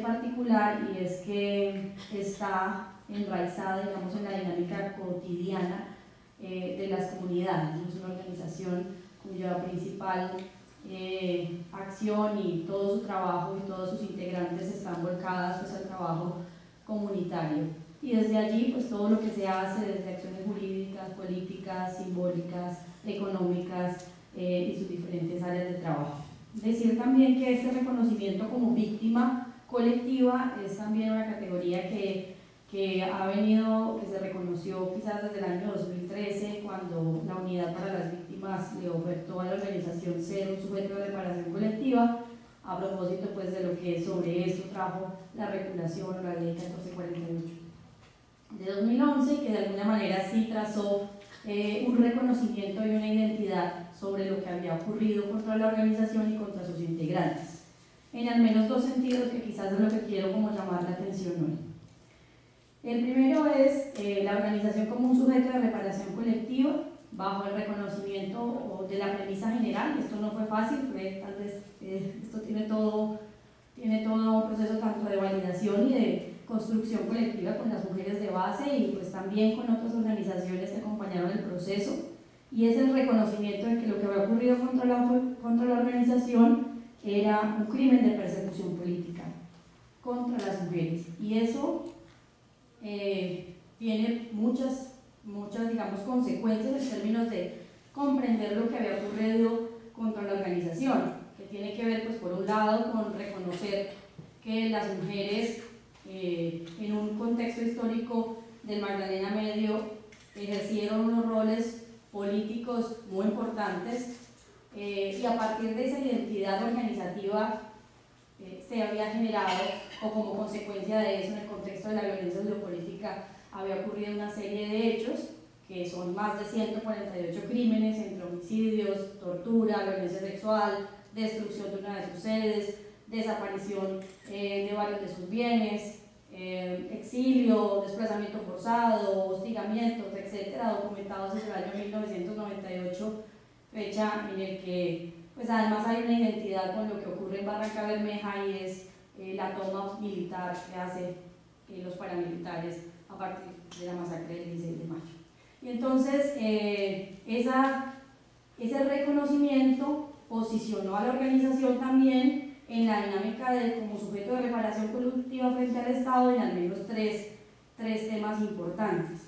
particular, y es que está enraizada digamos, en la dinámica cotidiana de las comunidades. Es una organización cuya principal acción y todo su trabajo y todos sus integrantes están volcadas pues, al trabajo comunitario. Y desde allí, pues todo lo que se hace, desde acciones jurídicas, políticas, simbólicas, económicas y sus diferentes áreas de trabajo. Decir también que este reconocimiento como víctima colectiva es también una categoría que se reconoció quizás desde el año 2013, cuando la Unidad para las Víctimas le ofertó a la organización ser un sujeto de reparación colectiva, a propósito pues de lo que sobre esto trajo la regulación o la ley 1448 de 2011, que de alguna manera sí trazó un reconocimiento y una identidad sobre lo que había ocurrido contra la organización y contra sus integrantes, en al menos dos sentidos que quizás es lo que quiero como llamar la atención hoy. El primero es la organización como un sujeto de reparación colectiva, bajo el reconocimiento de la premisa general. Esto no fue fácil, tal vez esto tiene todo un proceso tanto de validación y de construcción colectiva con las mujeres de base y pues también con otras organizaciones que acompañaron el proceso, y es el reconocimiento de que lo que había ocurrido contra la organización era un crimen de persecución política contra las mujeres, y eso tiene muchas, digamos, consecuencias en términos de comprender lo que había ocurrido contra la organización, que tiene que ver, pues, por un lado, con reconocer que las mujeres en un contexto histórico del Magdalena Medio ejercieron unos roles políticos muy importantes, y a partir de esa identidad organizativa se había generado, o como consecuencia de eso, en el contexto de la violencia geopolítica, había ocurrido una serie de hechos que son más de 148 crímenes entre homicidios, tortura, violencia sexual, destrucción de una de sus sedes, desaparición de varios de sus bienes, exilio, desplazamiento forzado, hostigamientos, etcétera, documentados desde el año 1998, fecha en el que pues además hay una identidad con lo que ocurre en Barranca Bermeja, y es la toma militar que hacen los paramilitares a partir de la masacre del 16 de mayo. Y entonces ese reconocimiento posicionó a la organización también en la dinámica como sujeto de reparación colectiva frente al Estado en al menos tres temas importantes.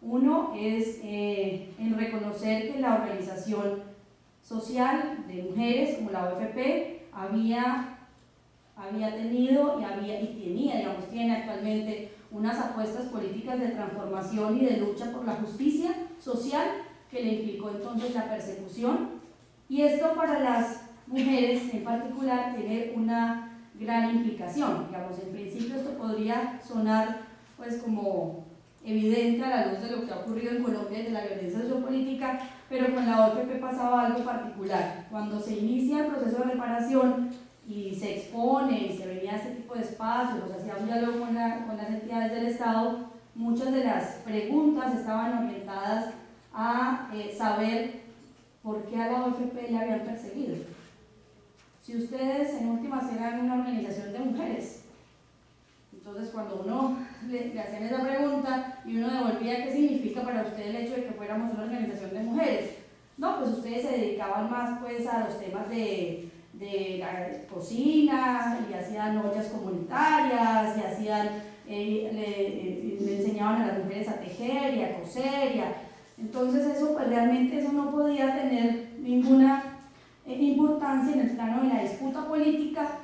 Uno es en reconocer que la organización social de mujeres como la OFP había tenido tiene actualmente unas apuestas políticas de transformación y de lucha por la justicia social que le implicó entonces la persecución, y esto para las mujeres en particular tiene una gran implicación. Digamos, en principio esto podría sonar pues como evidente a la luz de lo que ha ocurrido en Colombia y de la violencia geopolítica, pero con la OFP pasaba algo particular. Cuando se inicia el proceso de reparación y se expone y se venía a este tipo de espacios, o se hacía un diálogo con las entidades del Estado, muchas de las preguntas estaban orientadas a saber por qué a la OFP le habían perseguido. Si ustedes en últimas eran una organización de mujeres, entonces cuando uno le hacían esa pregunta y uno devolvía qué significa para usted el hecho de que fuéramos una organización de mujeres, no, pues ustedes se dedicaban más pues a los temas de la cocina, y hacían ollas comunitarias, y hacían, le enseñaban a las mujeres a tejer y a coser, entonces eso pues realmente eso no podía tener ninguna importancia en el plano de la disputa política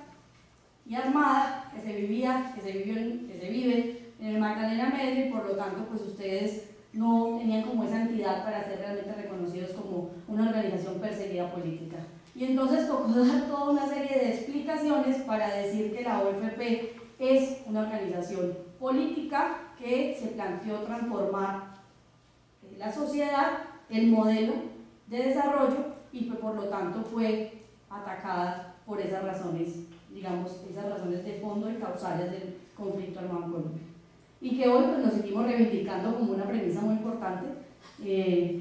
y armada que se vive en el Magdalena Medio, y por lo tanto pues ustedes no tenían como esa entidad para ser realmente reconocidos como una organización perseguida política. Y entonces tocó dar toda una serie de explicaciones para decir que la OFP es una organización política que se planteó transformar la sociedad, el modelo de desarrollo, y que por lo tanto fue atacada por esas razones, digamos, esas razones de fondo y causales del conflicto armado en Colombia. Y que hoy pues lo seguimos reivindicando como una premisa muy importante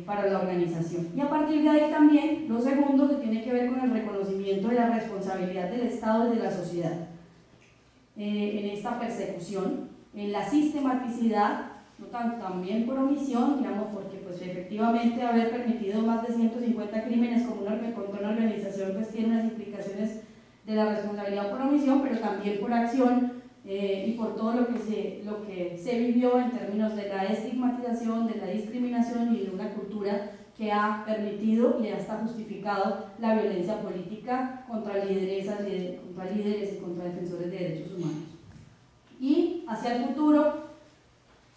para la organización. Y a partir de ahí también, lo segundo, que tiene que ver con el reconocimiento de la responsabilidad del Estado y de la sociedad en esta persecución, en la sistematicidad, no tanto también por omisión, digamos, porque pues efectivamente haber permitido más de 150 crímenes contra una organización pues tiene unas implicaciones de la responsabilidad por omisión, pero también por acción, y por todo lo que se vivió en términos de la estigmatización, de la discriminación y de una cultura que ha permitido y hasta justificado la violencia política contra lideresas, contra líderes y contra defensores de derechos humanos. Y hacia el futuro,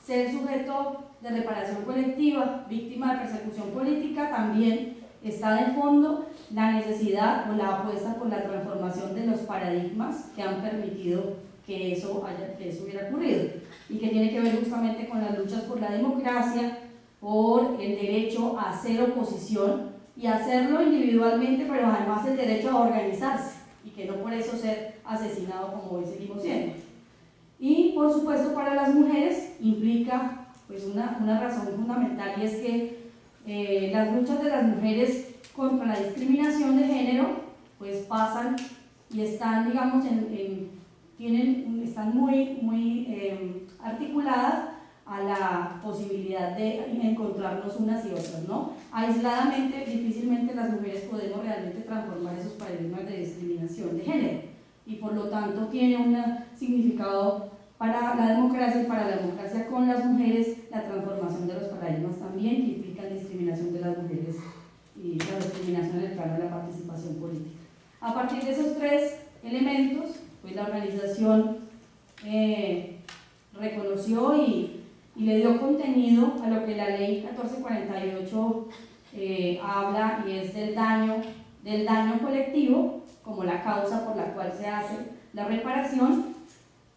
ser sujeto de reparación colectiva, víctima de persecución política, también está de fondo la necesidad o la apuesta por la transformación de los paradigmas que han permitido que eso hubiera ocurrido, y que tiene que ver justamente con las luchas por la democracia, por el derecho a hacer oposición y hacerlo individualmente, pero además el derecho a organizarse y que no por eso ser asesinado como hoy seguimos siendo. Y por supuesto para las mujeres implica pues una razón fundamental, y es que las luchas de las mujeres contra la discriminación de género pues pasan y están, digamos, están muy articuladas a la posibilidad de encontrarnos unas y otras, ¿no? Aisladamente, difícilmente las mujeres podemos realmente transformar esos paradigmas de discriminación de género y por lo tanto tiene un significado para la democracia y para la democracia con las mujeres la transformación de los paradigmas también que implican discriminación de las mujeres y la discriminación en el plano de la participación política. A partir de esos tres elementos, pues la organización reconoció y le dio contenido a lo que la ley 1448 habla, y es del daño colectivo como la causa por la cual se hace la reparación,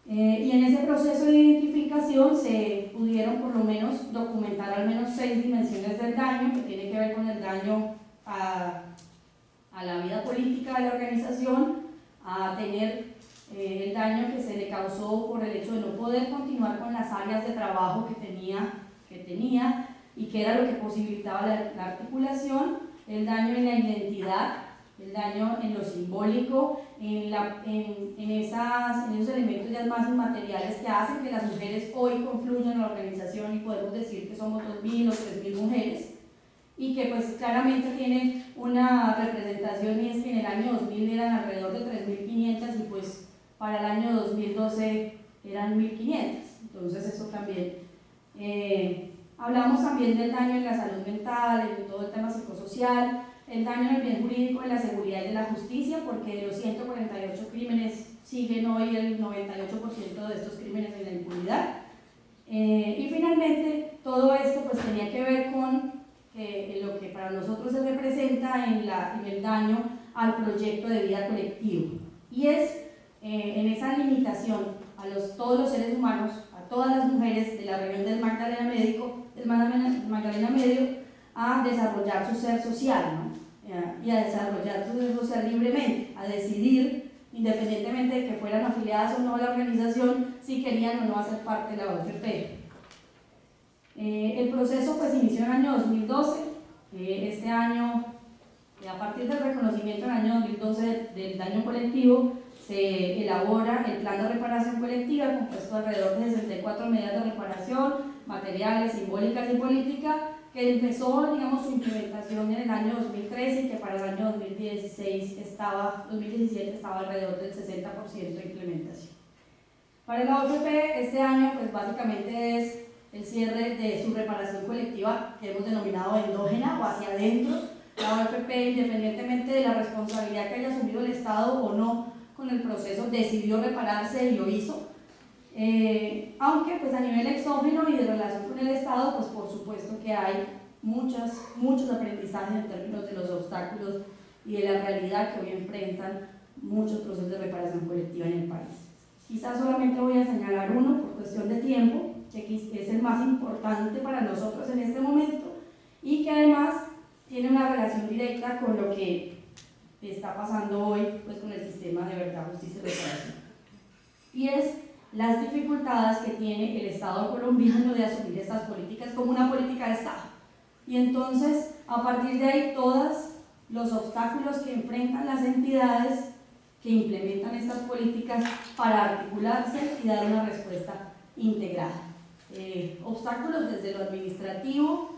y en ese proceso de identificación se pudieron por lo menos documentar al menos 6 dimensiones del daño, que tiene que ver con el daño a la vida política de la organización, a tener el daño que se le causó por el hecho de no poder continuar con las áreas de trabajo que tenía y que era lo que posibilitaba la articulación, el daño en la identidad, el daño en lo simbólico, en esos elementos ya más inmateriales que hacen que las mujeres hoy confluyan en la organización y podemos decir que somos 2.000 o 3.000 mujeres, y que pues claramente tienen una representación, y es que en el año 2000 eran alrededor de 3.500 y pues para el año 2012 eran 1.500, entonces eso también. Hablamos también del daño en la salud mental, en todo el tema psicosocial, el daño en el bien jurídico, en la seguridad y en la justicia, porque de los 148 crímenes siguen hoy el 98% de estos crímenes en la impunidad. Y finalmente todo esto pues tenía que ver con lo que para nosotros se representa en el daño al proyecto de vida colectivo, y es en esa limitación a todos los seres humanos, a todas las mujeres de la región del Magdalena Medio, a desarrollar su ser social, ¿no? Y a desarrollar su ser social libremente, a decidir, independientemente de que fueran afiliadas o no a la organización, si querían o no hacer parte de la OFP. El proceso pues inició en el año 2012, este año, a partir del reconocimiento en el año 2012 del daño colectivo, se elabora el plan de reparación colectiva compuesto alrededor de 64 medidas de reparación, materiales, simbólicas y políticas, que empezó, digamos, su implementación en el año 2013 y que para el año 2017 estaba alrededor del 60% de implementación. Para la OFP este año pues básicamente es el cierre de su reparación colectiva que hemos denominado endógena o hacia adentro. La OFP, independientemente de la responsabilidad que haya asumido el Estado o no con el proceso, decidió repararse y lo hizo. Aunque pues a nivel exógeno y de relación con el Estado, pues por supuesto que hay muchos aprendizajes en términos de los obstáculos y de la realidad que hoy enfrentan muchos procesos de reparación colectiva en el país. Quizás solamente voy a señalar uno por cuestión de tiempo, que es el más importante para nosotros en este momento y que además tiene una relación directa con lo que está pasando hoy pues, con el sistema de verdad, justicia y reparación. Y es las dificultades que tiene el Estado colombiano de asumir estas políticas como una política de Estado. Y entonces, a partir de ahí, todos los obstáculos que enfrentan las entidades que implementan estas políticas para articularse y dar una respuesta integrada. Obstáculos desde lo administrativo,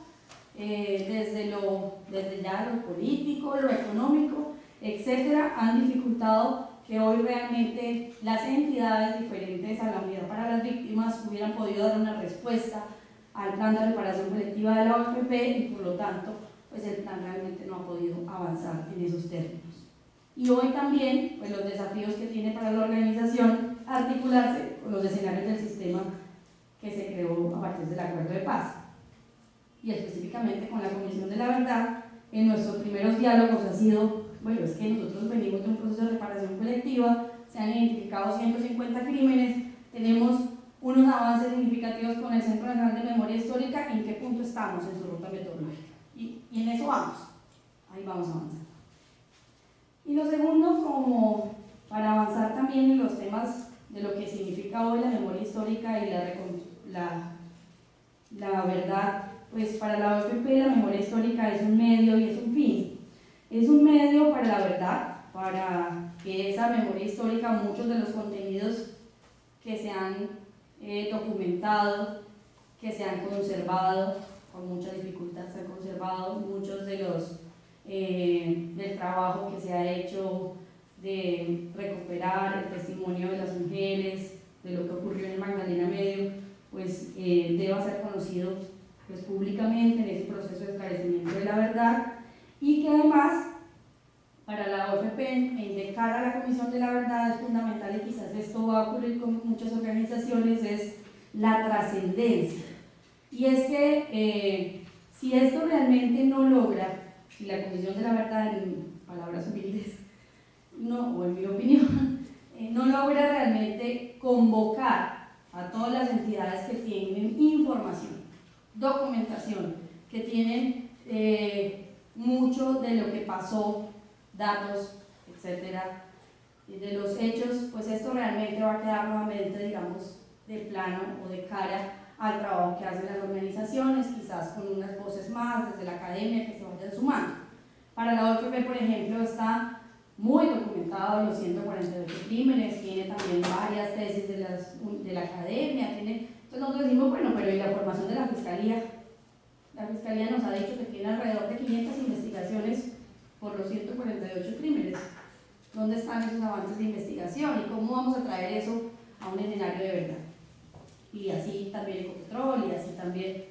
desde ya lo político, lo económico, etcétera, han dificultado que hoy realmente las entidades diferentes a la Unidad para las Víctimas hubieran podido dar una respuesta al plan de reparación colectiva de la OFP y por lo tanto pues el plan realmente no ha podido avanzar en esos términos. Y hoy también pues los desafíos que tiene para la organización articularse con los escenarios del sistema que se creó a partir del acuerdo de paz. Y específicamente con la Comisión de la Verdad, en nuestros primeros diálogos ha sido, bueno, es que nosotros venimos de un proceso de reparación colectiva, se han identificado 150 crímenes, tenemos unos avances significativos con el Centro Nacional de Memoria Histórica, ¿en qué punto estamos en su ruta metodológica? Y en eso vamos, ahí vamos a avanzar. Y lo segundo, como para avanzar también en los temas de lo que significa hoy la memoria histórica y la verdad pues para la OFP la memoria histórica es un medio y es un fin. Es un medio para la verdad, para que esa memoria histórica, muchos de los contenidos que se han documentado, que se han conservado, con mucha dificultad se han conservado, muchos de los del trabajo que se ha hecho de recuperar el testimonio de las mujeres, de lo que ocurrió en el Magdalena Medio, pues deba ser conocido pues, públicamente en ese proceso de esclarecimiento de la verdad, y que además para la OFP, de cara a la Comisión de la Verdad, es fundamental, y quizás esto va a ocurrir con muchas organizaciones, es la trascendencia. Y es que si esto realmente no logra, si la Comisión de la Verdad, en palabras humildes, no, o en mi opinión, no logra realmente convocar a todas las entidades que tienen información, documentación, que tienen mucho de lo que pasó, datos, etcétera, de los hechos, pues esto realmente va a quedar nuevamente, digamos, de plano o de cara al trabajo que hacen las organizaciones, quizás con unas voces más desde la academia que se vayan sumando. Para la OFP, por ejemplo, está muy documentado los 148 crímenes, tiene también varias tesis de la academia, entonces nosotros decimos, bueno, pero ¿y la formación de la Fiscalía? La Fiscalía nos ha dicho que tiene alrededor de 500 investigaciones por los 148 crímenes. ¿Dónde están esos avances de investigación y cómo vamos a traer eso a un escenario de verdad? Y así también Ecopetrol, y así también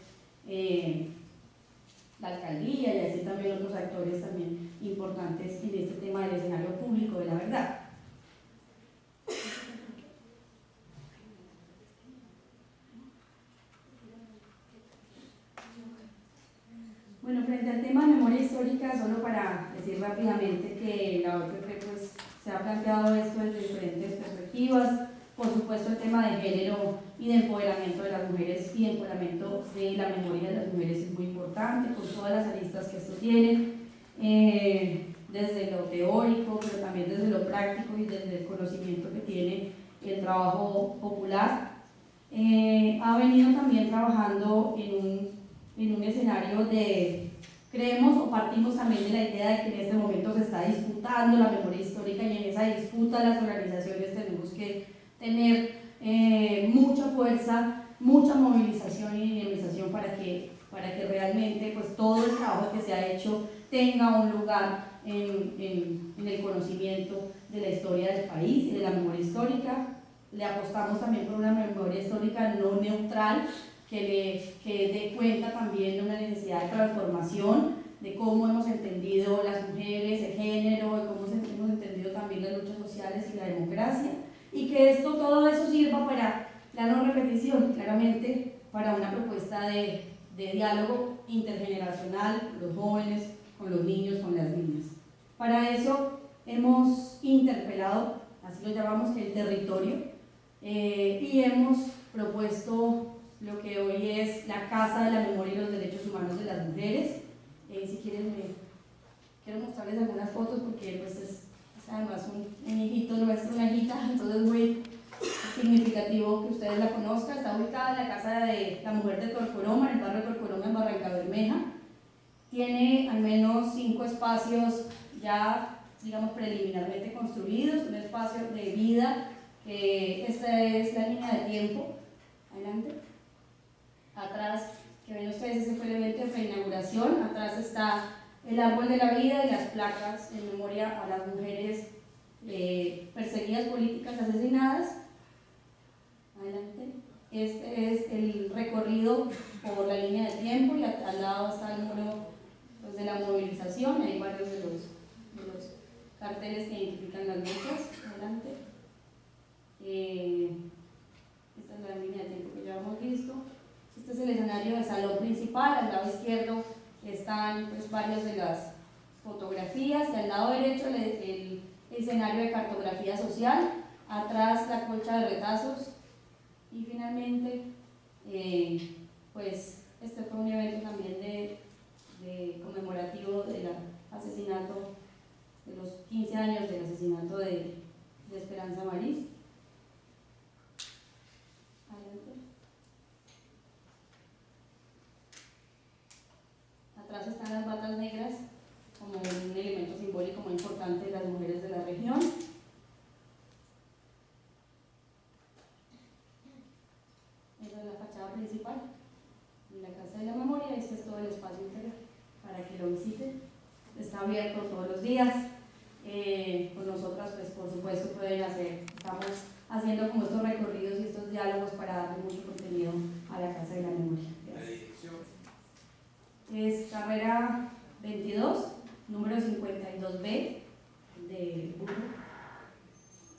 la alcaldía, y así también otros actores también importantes en este tema del escenario público de la verdad. Bueno, frente al tema de memoria histórica, solo para decir rápidamente que la OFP pues, se ha planteado esto desde diferentes perspectivas. Por supuesto, el tema de género y de empoderamiento de las mujeres y de empoderamiento de la memoria de las mujeres es muy importante, con todas las aristas que esto tiene, desde lo teórico, pero también desde lo práctico y desde el conocimiento que tiene el trabajo popular. Ha venido también trabajando en un escenario de, creemos o partimos también de la idea de que en este momento se está disputando la memoria histórica, y en esa disputa las organizaciones tenemos que tener mucha fuerza, mucha movilización y dinamización para que realmente pues, todo el trabajo que se ha hecho tenga un lugar en el conocimiento de la historia del país y de la memoria histórica. Le apostamos también por una memoria histórica no neutral, que dé cuenta también de una necesidad de transformación, de cómo hemos entendido las mujeres, el género, de cómo hemos entendido también las luchas sociales y la democracia, y que todo eso sirva para la no repetición, claramente para una propuesta de diálogo intergeneracional con los jóvenes, con los niños, con las niñas. Para eso hemos interpelado, así lo llamamos, el territorio, y hemos propuesto lo que hoy es la Casa de la Memoria y los Derechos Humanos de las Mujeres. Si quieren, quiero mostrarles algunas fotos porque pues, es además un hijito nuestro, una hijita, entonces es muy significativo que ustedes la conozcan. Está ubicada en la Casa de la Mujer de Torcoroma, en el barrio de Torcoroma, en Barrancabermeja. Tiene al menos 5 espacios ya, digamos, preliminarmente construidos, un espacio de vida, que esta es la línea de tiempo. Adelante. Atrás, que ven ustedes, ese fue el evento de reinauguración. Atrás está el árbol de la vida y las placas en memoria a las mujeres perseguidas políticas, asesinadas. Adelante. Este es el recorrido por la línea de tiempo, y al lado está el muro pues, de la movilización. Hay varios de los carteles que identifican las luchas. Adelante. Esta es la línea de tiempo que ya hemos visto. Este es el escenario del salón principal. Al lado izquierdo están pues, varias de las fotografías, y al lado derecho el escenario de cartografía social, atrás la colcha de retazos, y finalmente pues este fue un evento también de conmemorativo del asesinato, de los 15 años del asesinato de Esperanza Márquez. fachada principal de la Casa de la Memoria. Este es todo el espacio interior para que lo visiten. Está abierto todos los días. Con nosotras, pues por supuesto pueden hacer, estamos haciendo como estos recorridos y estos diálogos para darle mucho contenido a la Casa de la Memoria. Gracias. Es carrera 22, número 52B de Burro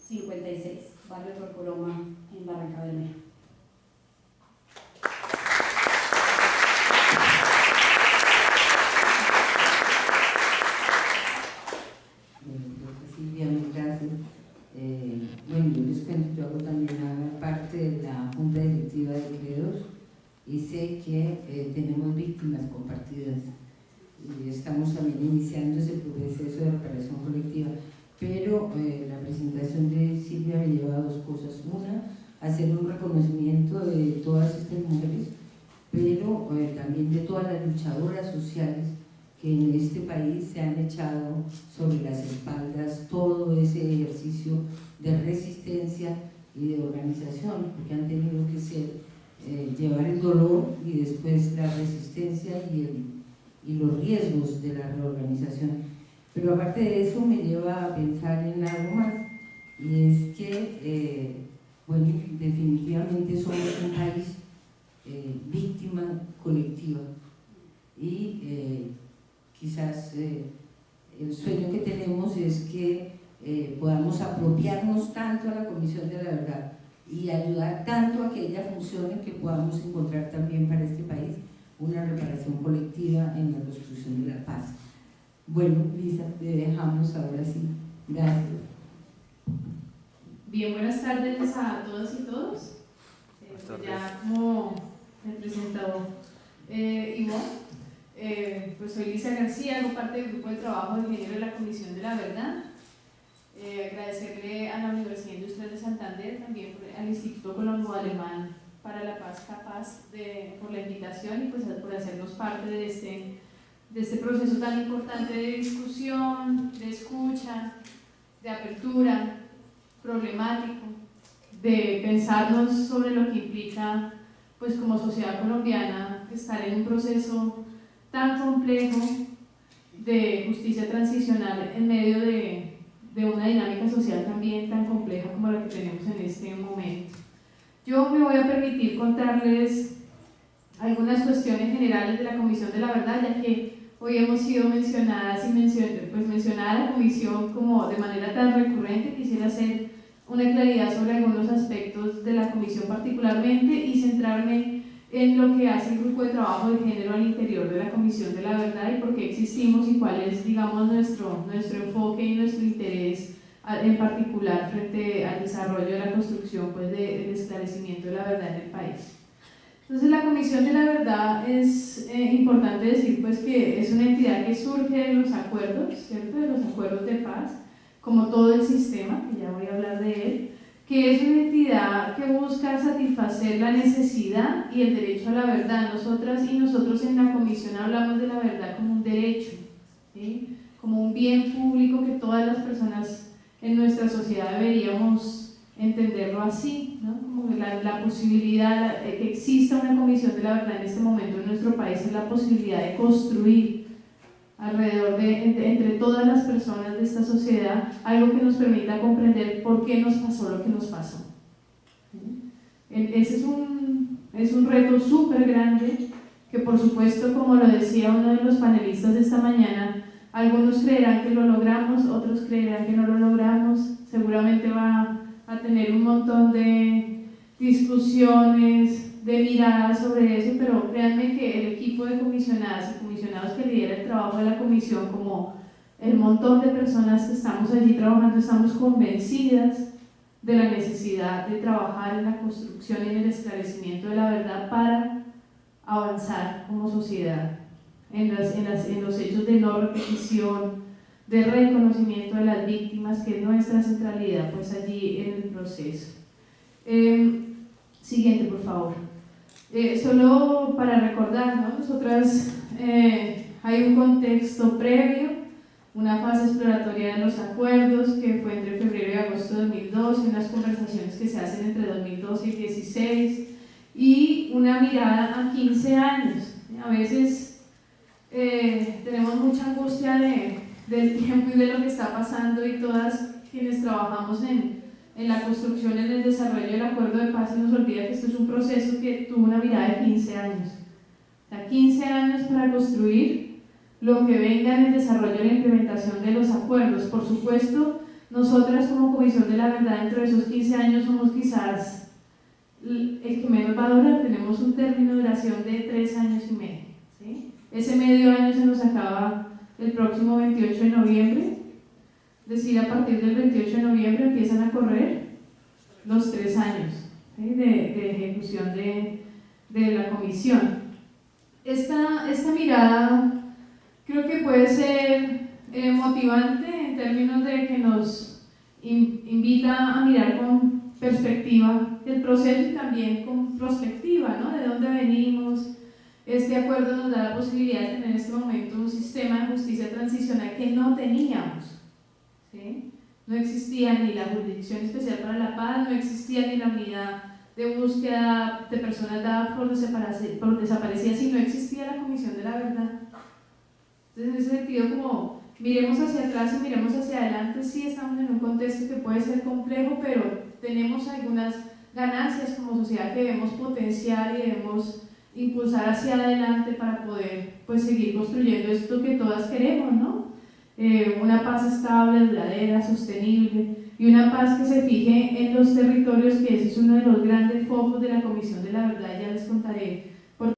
56, barrio Torcoloma, en Barrancabermeja. Silvia, muchas gracias. Bueno, yo les cuento, yo hago también parte de la Junta Directiva de Credos y sé que tenemos víctimas compartidas y estamos también iniciando ese proceso de reparación colectiva, pero la presentación de Silvia me lleva a dos cosas. Una, hacer un reconocimiento de todas estas mujeres, pero también de todas las luchadoras sociales que en este país se han echado sobre las espaldas todo ese ejercicio de resistencia y de organización, porque han tenido que ser llevar el dolor y después la resistencia y los riesgos de la reorganización. Pero aparte de eso me lleva a pensar en algo más, y es que bueno, definitivamente somos un país víctima colectiva y quizás el sueño que tenemos es que podamos apropiarnos tanto a la Comisión de la Verdad y ayudar tanto a que ella funcione, que podamos encontrar también para este país una reparación colectiva en la construcción de la paz. Bueno, Lisa, te dejamos ahora sí. Gracias. Bien, buenas tardes a todas y todos. Ya como me presentó Ivonne, pues soy Lisa García, hago parte del grupo de trabajo de género de la Comisión de la Verdad. Agradecerle a la Universidad Industrial de Santander, también al Instituto Colombo-Alemán para la Paz Capaz por la invitación y pues por hacernos parte de este proceso tan importante de discusión, de escucha, de apertura, problemático, de pensarnos sobre lo que implica pues como sociedad colombiana estar en un proceso tan complejo de justicia transicional en medio de una dinámica social también tan compleja como la que tenemos en este momento. Yo me voy a permitir contarles algunas cuestiones generales de la Comisión de la Verdad, ya que hoy hemos sido mencionadas y mencionada la Comisión como de manera tan recurrente. Quisiera hacer una claridad sobre algunos aspectos de la Comisión particularmente y centrarme en lo que hace el grupo de trabajo de género al interior de la Comisión de la Verdad y por qué existimos y cuál es, digamos, nuestro enfoque y nuestro interés en particular frente al desarrollo de la construcción pues, del esclarecimiento de la verdad en el país. Entonces la Comisión de la Verdad es importante decir pues, que es una entidad que surge de los acuerdos, ¿cierto? De los acuerdos de paz, como todo el sistema, que ya voy a hablar de él, que es una entidad que busca satisfacer la necesidad y el derecho a la verdad. Nosotras y nosotros en la Comisión hablamos de la verdad como un derecho, ¿sí? Como un bien público que todas las personas en nuestra sociedad deberíamos entenderlo así, ¿no? Como la posibilidad de que exista una Comisión de la Verdad en este momento en nuestro país es la posibilidad de construir alrededor entre todas las personas de esta sociedad algo que nos permita comprender por qué nos pasó lo que nos pasó. Ese es un reto súper grande que, por supuesto, como lo decía uno de los panelistas de esta mañana, algunos creerán que lo logramos, otros creerán que no lo logramos. Seguramente va a tener un montón de discusiones, de miradas sobre eso, pero créanme que el equipo de comisionadas y comisionados que lidera el trabajo de la comisión, como el montón de personas que estamos allí trabajando, estamos convencidas de la necesidad de trabajar en la construcción y en el esclarecimiento de la verdad para avanzar como sociedad en los hechos de no repetición, de reconocimiento de las víctimas, que es nuestra centralidad pues allí en el proceso. Siguiente, por favor. Solo para recordar, ¿no? Nosotras hay un contexto previo, una fase exploratoria de los acuerdos que fue entre febrero y agosto de 2012, unas conversaciones que se hacen entre 2012 y 2016, y una mirada a 15 años. A veces tenemos mucha angustia del tiempo y de lo que está pasando, y todas quienes trabajamos en la construcción, en el desarrollo del acuerdo de paz, se nos olvida que esto es un proceso que tuvo una mirada de 15 años. O sea, 15 años para construir lo que venga en el desarrollo y la implementación de los acuerdos. Por supuesto, nosotras como Comisión de la Verdad, dentro de esos 15 años somos quizás el que menos va a durar. Tenemos un término de duración de 3 años y medio, ¿sí? Ese medio año se nos acaba el próximo 28 de noviembre, es decir, a partir del 28 de noviembre empiezan a correr los 3 años, ¿sí?, de ejecución de la comisión. Esta mirada creo que puede ser motivante en términos de que nos invita a mirar con perspectiva el proceso y también con prospectiva, ¿no?, de dónde venimos. Este acuerdo nos da la posibilidad de tener en este momento un sistema de justicia transicional que no teníamos, ¿sí? No existía ni la Jurisdicción Especial para la Paz, no existía ni la unidad de búsqueda de personas dadas por desaparecidas, y no existía la Comisión de la Verdad. Entonces, en ese sentido, como miremos hacia atrás y miremos hacia adelante, sí estamos en un contexto que puede ser complejo, pero tenemos algunas ganancias como sociedad que debemos potenciar y debemos impulsar hacia adelante para poder, pues, seguir construyendo esto que todas queremos, ¿no? Una paz estable, duradera, sostenible, y una paz que se fije en los territorios, que ese es uno de los grandes focos de la Comisión de la Verdad. Ya les contaré